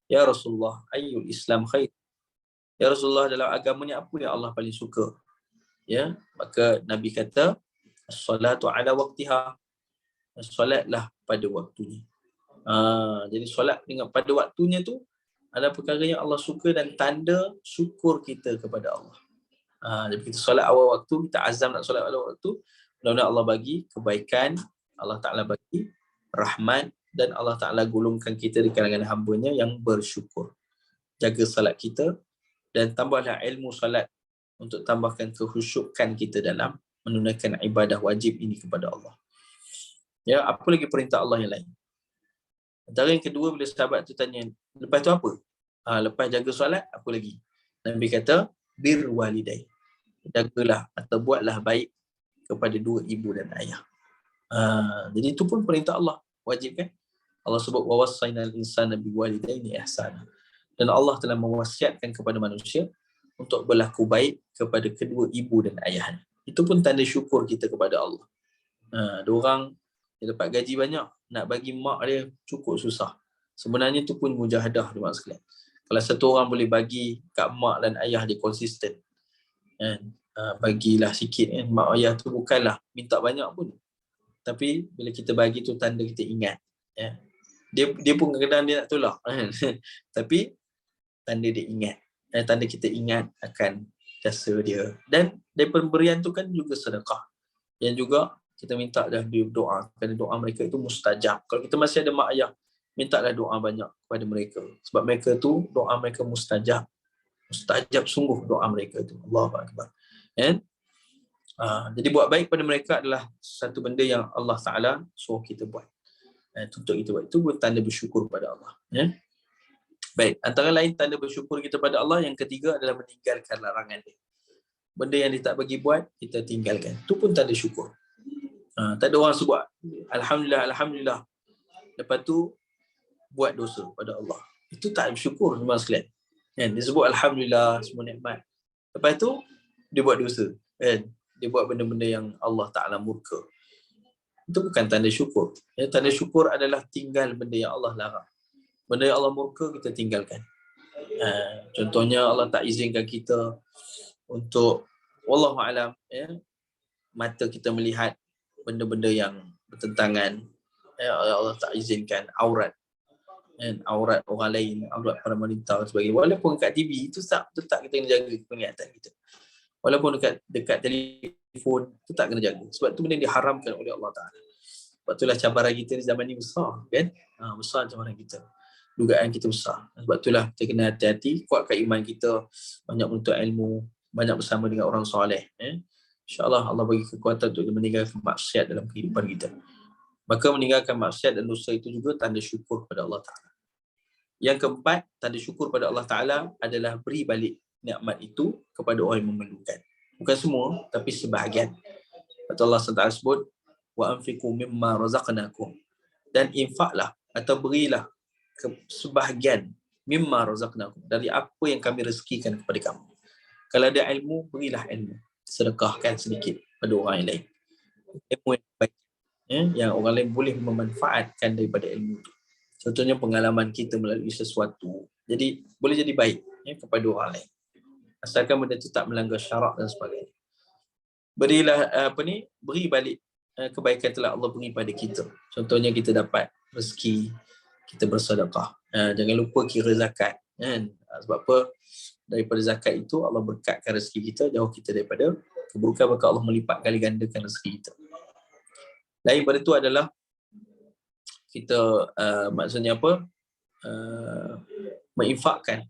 Ya Rasulullah, ayyul Islam khair? Ya Rasulullah, dalam agama ni apa yang Allah paling suka? Ya, maka Nabi kata, as-salatu ala waqtiha. Solatlah pada waktunya. Jadi solat dengan pada waktunya tu adalah perkara yang Allah suka dan tanda syukur kita kepada Allah. Jadi kita solat awal waktu, kita azam nak solat awal waktu, mudah-mudahan Allah bagi kebaikan, Allah Ta'ala bagi rahmat, dan Allah Ta'ala golongkan kita di kalangan hamba-Nya yang bersyukur. Jaga salat kita dan tambahlah ilmu salat untuk tambahkan kekhusyukan kita dalam menunaikan ibadah wajib ini kepada Allah. Ya, apa lagi perintah Allah yang lain? Antara yang kedua, bila sahabat tu tanya, lepas tu apa? Lepas jaga solat, apa lagi? Nabi kata, bir walidai. Jagalah atau buatlah baik kepada dua ibu dan ayah. Jadi itu pun perintah Allah, wajib kan? Allah sebut wa wassaynal insana biwalidaini ihsana. Dan Allah telah mewasiatkan kepada manusia untuk berlaku baik kepada kedua ibu dan ayahnya. Itu pun tanda syukur kita kepada Allah. Ada orang dia dapat gaji banyak, nak bagi mak dia cukup susah. Sebenarnya itu pun mujahadah, teman sekalian. Kalau satu orang boleh bagi kat mak dan ayah dia konsisten, bagilah sikit, mak ayah tu bukanlah minta banyak pun, tapi bila kita bagi tu tanda kita ingat. Dia pun kadang-kadang dia nak tolak, tapi tanda dia ingat, tanda kita ingat akan jasa dia. Dan dari pemberian tu kan juga sedekah, yang juga kita minta dah doa, kerana doa mereka itu mustajab. Kalau kita masih ada mak ayah, mintalah doa banyak kepada mereka, sebab mereka tu doa mereka mustajab sungguh doa mereka tu. Allahu Akbar. Jadi buat baik pada mereka adalah satu benda yang Allah Ta'ala suruh kita buat, tuntut kita buat. Itu tanda bersyukur pada Allah. Baik, antara lain tanda bersyukur kita pada Allah, yang ketiga adalah meninggalkan larangan dia. Benda yang dia tak bagi buat, kita tinggalkan. Itu pun tanda syukur. Tak ada orang sebut Alhamdulillah, Alhamdulillah, lepas tu buat dosa pada Allah. Itu tak bersyukur, teman sekalian. Dia sebut Alhamdulillah, semua nikmat, lepas tu dia buat dosa, dia buat benda-benda yang Allah Ta'ala murka. Itu bukan tanda syukur. Tanda syukur adalah tinggal benda yang Allah larang. Benda yang Allah murka, kita tinggalkan. Contohnya Allah tak izinkan kita untuk, wallahualam, mata kita melihat benda-benda yang bertentangan, Allah tak izinkan, aurat orang lain, aurat para wanita dan sebagainya. Walaupun kat TV itu tetap kita kena jaga penglihatan kita. Walaupun dekat telefon, tetap kena jaga. Sebab tu benda diharamkan oleh Allah Ta'ala. Sebab itulah cabaran kita di zaman ni besar, kan? Besar cabaran kita. Dugaan kita besar. Sebab itulah kita kena hati-hati, kuatkan iman kita, banyak menuntut ilmu, banyak bersama dengan orang soleh. InsyaAllah Allah bagi kekuatan untuk meninggalkan maksiat dalam kehidupan kita. Maka meninggalkan maksiat dan dosa itu juga tanda syukur kepada Allah Ta'ala. Yang keempat, tanda syukur pada Allah Ta'ala adalah beri balik nikmat itu kepada orang yang memerlukan. Bukan semua, tapi sebahagian. Kata Allah SWT sebut, wa anfiqu mimma razaqnakum. Dan infaklah atau berilah sebahagian mimma razaqnakum, dari apa yang kami rezekikan kepada kamu. Kalau ada ilmu, berilah ilmu. Sedekahkan sedikit pada orang yang lain. Ilmu yang baik, yang orang lain boleh memanfaatkan daripada ilmu itu. Contohnya pengalaman kita melalui sesuatu. Jadi boleh jadi baik kepada orang lain. Asalkan benda itu tak melanggar syarak dan sebagainya. Beri balik kebaikan telah Allah beri pada kita. Contohnya kita dapat rezeki, kita bersedekah. Jangan lupa kira zakat. Sebab apa? Daripada zakat itu Allah berkatkan rezeki kita, jauh kita daripada keburukan, maka Allah melipat kali gandakan rezeki kita. Lain pada itu adalah kita maksudnya apa? Menginfakkan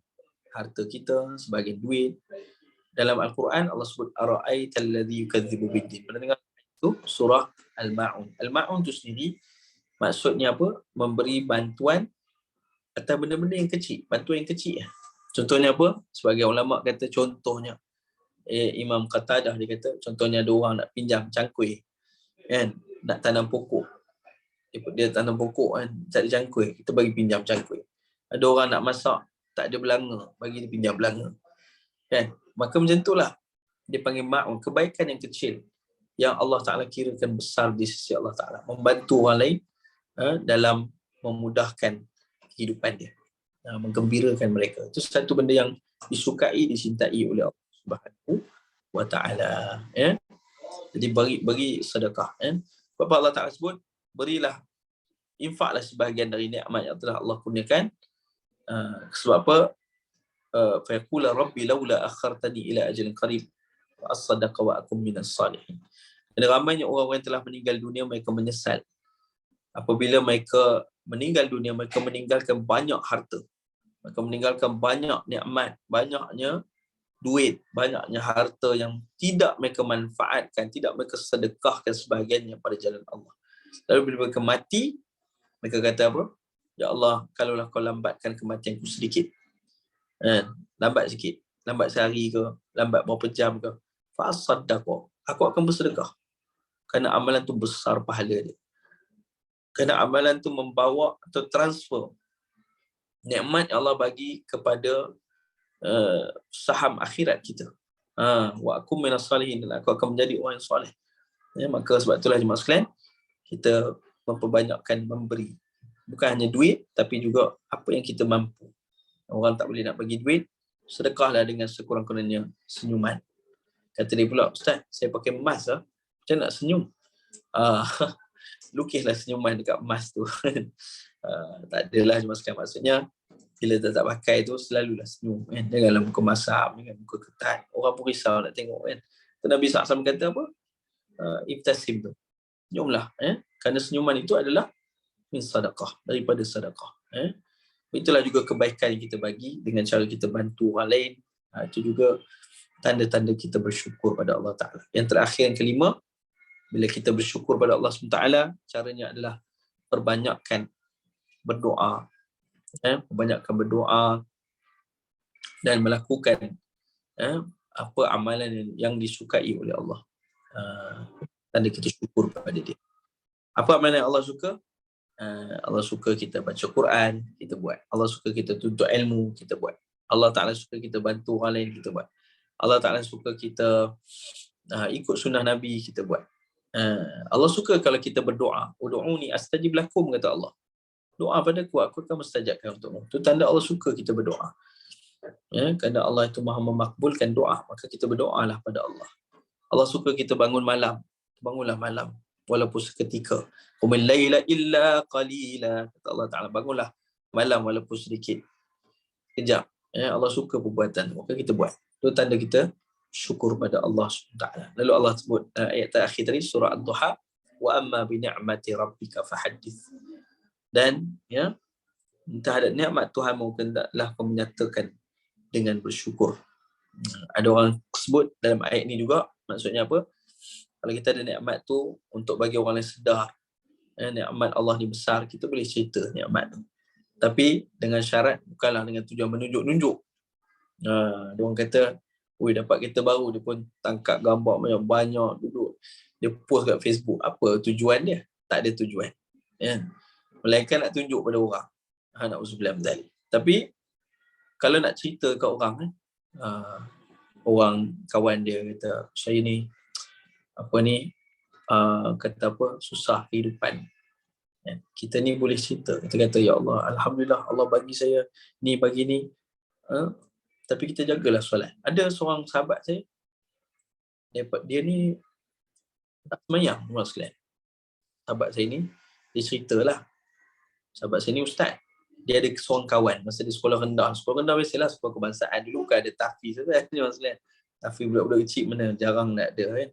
harta kita sebagai duit. Dalam Al-Quran Allah sebut ara'aital ladzi yukadzibu biddin. Pernah dengar itu surah Al-Ma'un. Al-Ma'un itu sendiri maksudnya apa? Memberi bantuan atas benda-benda yang kecil, bantuan yang kecil. Contohnya apa? Sebagai ulama kata contohnya, Imam Qatadah dia kata contohnya ada orang nak pinjam cangkui, kan, nak tanam pokok. Dia tanam pokok kan, tak ada cangkui, kita bagi pinjam cangkui. Ada orang nak masak, tak ada belanga, bagi dia pinjam belanga. Kan? Maka macam itulah dia panggil ma'un, kebaikan yang kecil yang Allah Ta'ala kirakan besar di sisi Allah Ta'ala, membantu orang lain dalam memudahkan kehidupan dia, menggembirakan mereka. Itu satu benda yang disukai, dicintai oleh Allah Subhanahu wa Ta'ala. Jadi bagi sedekah. Sebab Allah Ta'ala sebut, berilah, infaklah sebahagian dari nikmat yang telah Allah kurniakan. Sebab apa? Fa yaqula rabbi laula akhartani ila ajalin qarib wa as-sadaqa wa akum minas salihin. Dan ramainya orang-orang yang telah meninggal dunia, mereka menyesal apabila mereka meninggal dunia, mereka meninggalkan banyak harta, mereka meninggalkan banyak nikmat, banyaknya duit, banyaknya harta yang tidak mereka manfaatkan, tidak mereka sedekahkan sebahagiannya pada jalan Allah. Lalu bila mereka mati, mereka kata apa? Ya Allah, kalaulah kau lambatkan kematianku sedikit, lambat sikit, lambat sehari ke, lambat berapa jam ke, fa'asaddaqo, aku akan bersedekah. Kerana amalan tu besar pahala dia. Kerana amalan tu membawa atau transfer nikmat yang Allah bagi kepada saham akhirat kita. Wa akum minas salihin, aku akan menjadi orang yang soleh. Maka sebab itulah jemaah sekalian, kita memperbanyakkan memberi. Bukan hanya duit, tapi juga apa yang kita mampu. Orang tak boleh nak bagi duit, sedekahlah dengan sekurang-kurangnya senyuman. Kata dia pula, Ustaz, saya pakai emas lah, macam nak senyum? Lukislah senyuman dekat emas tu. Tak adalah cuma sekali, maksudnya bila tak pakai tu selalulah senyum, kan? Janganlah muka masam, jangan muka ketat, orang pun risau nak tengok, kan? Nabi SAW kata apa? Ibtasim tu, senyumlah, kerana senyuman itu adalah min sadaqah, daripada sedekah. Itulah juga kebaikan yang kita bagi dengan cara kita bantu orang lain. Itu juga tanda-tanda kita bersyukur pada Allah Ta'ala. Yang terakhir, yang kelima, bila kita bersyukur pada Allah SWT, caranya adalah perbanyakkan berdoa. Perbanyakkan berdoa dan melakukan apa amalan yang disukai oleh Allah. Tanda kita syukur kepada dia. Apa amalan yang Allah suka? Allah suka kita baca Quran, kita buat. Allah suka kita tuntut ilmu, kita buat. Allah Ta'ala suka kita bantu orang lain, kita buat. Allah Ta'ala suka kita ikut sunnah Nabi, kita buat. Allah suka kalau kita berdoa. Udu'uni astajib lakum, kata Allah. Doa padaku, aku akan mustajabkan untukmu. Itu tanda Allah suka kita berdoa. Kerana Allah itu maha memakbulkan doa, maka kita berdoalah pada Allah. Allah suka kita bangun malam. bangunlah malam walaupun seketika. Qumil laila illa qalila, kata Allah Taala, bangunlah malam walaupun sedikit, kejap. Allah suka perbuatan, maka kita buat. Itu tanda kita syukur pada Allah SWT. Lalu Allah sebut ayat terakhir tadi surah Ad-Duha, wa amma bi ni'mati rabbika fahaddits. Dan ya, terhadap nikmat Tuhanmu hendaklah kau menyatakan dengan bersyukur. Ada orang sebut dalam ayat ni juga, maksudnya apa? Kalau kita ada nikmat tu untuk bagi orang lain sedar, nikmat Allah ni besar, kita boleh cerita nikmat tu. Tapi dengan syarat bukanlah dengan tujuan menunjuk-nunjuk. Dia orang kata, dapat kereta baru, dia pun tangkap gambar banyak duduk. Dia post kat Facebook. Apa tujuan dia? Tak ada tujuan. Ya. Melainkan nak tunjuk pada orang. Na'udzubillah min dzalik. Tapi kalau nak cerita kat orang, orang kawan dia kata, saya ni kata apa, susah kehidupan. Kita ni boleh cerita, kita kata, ya Allah, Alhamdulillah Allah bagi saya ni, bagi ni, tapi kita jagalah solat. Ada seorang sahabat saya, dia ni tak semayang, sekalian. Sahabat saya ni, dia ceritalah, sahabat saya ni ustaz, dia ada seorang kawan masa di sekolah rendah biasalah, sekolah kebangsaan dulu kan ada tahfiz kan, tahfiz budak-budak kecil mana jarang nak ada kan.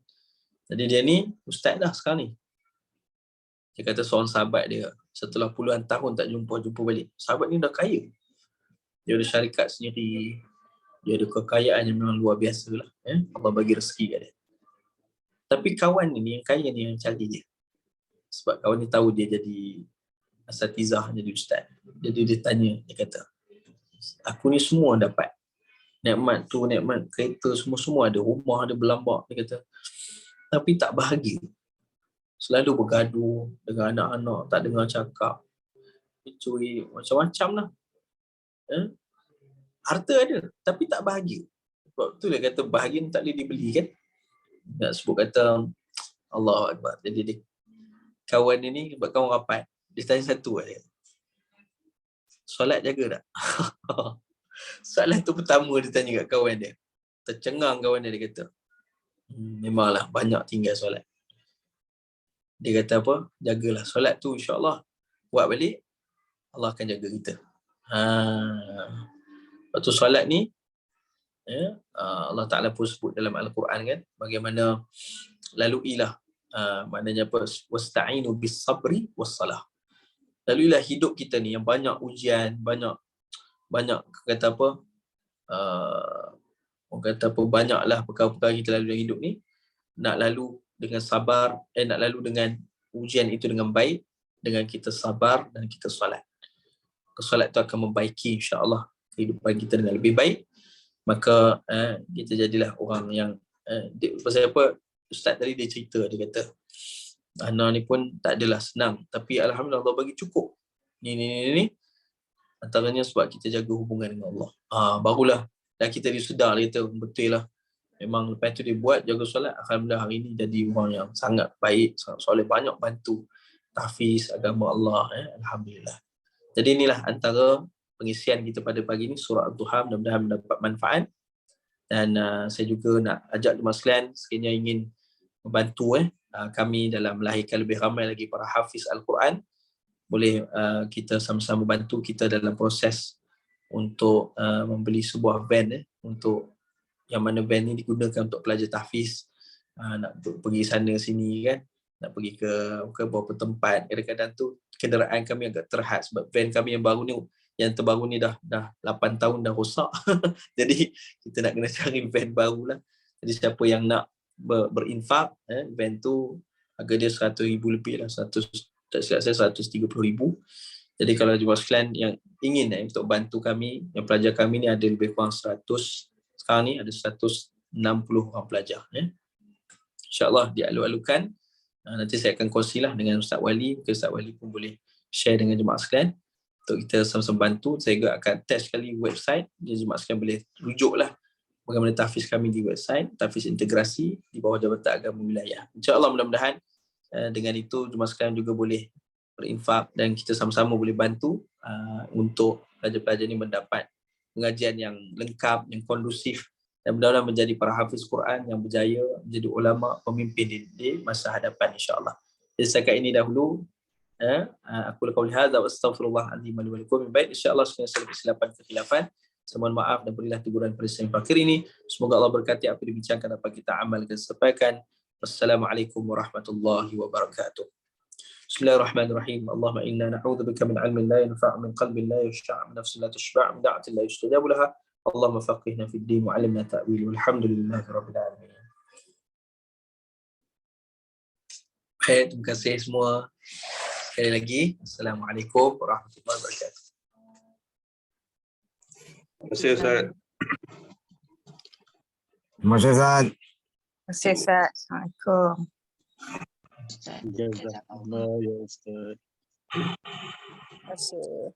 Jadi dia ni ustaz dah sekarang ni. Dia kata seorang sahabat dia, setelah puluhan tahun tak jumpa balik. Sahabat ni dah kaya. Dia ada syarikat sendiri. Dia ada kekayaan yang memang luar biasa lah. Allah bagi rezeki kat dia. Tapi kawan ni, yang kaya ni yang cari dia. Sebab kawan ni tahu dia jadi asatizah, jadi ustaz. Jadi dia tanya, dia kata, aku ni semua dapat. Nikmat tu, nikmat kereta, semua ada. Rumah ada berlambak, dia kata. Tapi tak bahagia. Selalu bergaduh dengan anak-anak, tak dengar cakap, curi, macam-macam lah. Harta ada, tapi tak bahagia. Sebab tu dia kata bahagia tak boleh dibeli kan. Nak sebut kata Allahu Akbar. Jadi dia, kawan dia ni, buat kawan rapat, dia tanya satu dia, solat jaga tak? Soalan tu pertama dia tanya kat kawan dia. Tercengang kawan dia kata, memanglah banyak tinggal solat. Dia kata apa? Jagalah solat tu, insya-Allah buat balik, Allah akan jaga kita. Waktu solat ni, Allah Ta'ala pun sebut dalam Al-Quran kan, bagaimana laluilah, maknanya apa? Wasta'inu bis sabri was salah. Laluilah hidup kita ni yang banyak ujian, banyak kata apa? Orang kata apa, banyaklah perkara-perkara kita lalu dalam hidup ni, nak lalu dengan sabar, nak lalu dengan ujian itu dengan baik, dengan kita sabar dan kita solat. Solat itu akan membaiki insya-Allah kehidupan kita dengan lebih baik. Maka kita jadilah orang yang pasal apa, ustaz tadi dia cerita, dia kata Ana ni pun tak adalah senang, tapi alhamdulillah Allah bagi cukup. Ni antaranya sebab kita jaga hubungan dengan Allah. Barulah dan kita disedar, dia kata betul lah. Memang lepas tu dia buat jaga solat, alhamdulillah hari ni jadi orang yang sangat baik, sangat soleh, banyak bantu tahfiz agama Allah. Alhamdulillah. Jadi inilah antara pengisian kita pada pagi ini, surah Ad-Duha, mudah-mudahan mendapat manfaat. Dan saya juga nak ajak jemaah sekalian, sekiranya ingin membantu kami dalam melahirkan lebih ramai lagi para hafiz Al-Quran, boleh kita sama-sama bantu kita dalam proses untuk membeli sebuah van untuk yang mana van ni digunakan untuk pelajar tahfiz, nak pergi sana sini kan, nak pergi ke beberapa tempat. Kadang-kadang tu kenderaan kami agak terhad sebab van kami yang terbaru ni dah 8 tahun dah rosak. Jadi kita nak kena cari van barulah. Jadi siapa yang nak berinfak, van tu harga dia 100,000 lebih lah, 130,000. Jadi kalau jemaah sekalian yang ingin untuk bantu kami, yang pelajar kami ni ada lebih kurang 100, sekarang ni ada 160 orang pelajar. InsyaAllah dialu-alukan. Nanti saya akan kongsilah dengan Ustaz Wali. Ustaz Wali pun boleh share dengan jemaah sekalian untuk kita sama-sama bantu. Saya juga akan attach sekali website, jadi jemaah sekalian boleh rujuklah bagaimana tahfiz kami di website, tahfiz integrasi di bawah Jabatan Agama Wilayah. InsyaAllah mudah-mudahan dengan itu jemaah sekalian juga boleh berinfak dan kita sama-sama boleh bantu untuk pelajar-pelajar ini mendapat pengajian yang lengkap, yang kondusif dan mudah-mudahan menjadi para hafiz Quran yang berjaya, menjadi ulama, pemimpin di masa hadapan insya-Allah. Jadi setakat ini dahulu, aku qauli hadza wa astaghfirullah azim li wa lakum. Baik, insya-Allah sekalian kesilapan kekhilafan. Saya mohon maaf dan berilah teguran pada saya yang fakir ini. Semoga Allah berkati apa yang dibincangkan, apa kita amalkan sampaikan. Wassalamualaikum warahmatullahi wabarakatuh. Bismillahirrahmanirrahim. Allahumma inna na'udzubika min 'ilmin la yanfa', min qalbin la yakhsha', min nafsin la tashba', min da'atin la yustajabu laha. Allahumma faqihna fid din wa 'allimna ta'wil. Walhamdulillahirabbil alamin. Baik, terima kasih semua. Sekali lagi, Assalamualaikum warahmatullahi wabarakatuh. Terima kasih Ustaz. Terima kasih Ustaz. Terima kasih Ustaz. Assalamualaikum. Jazakallah ya Ustaz. Terima kasih.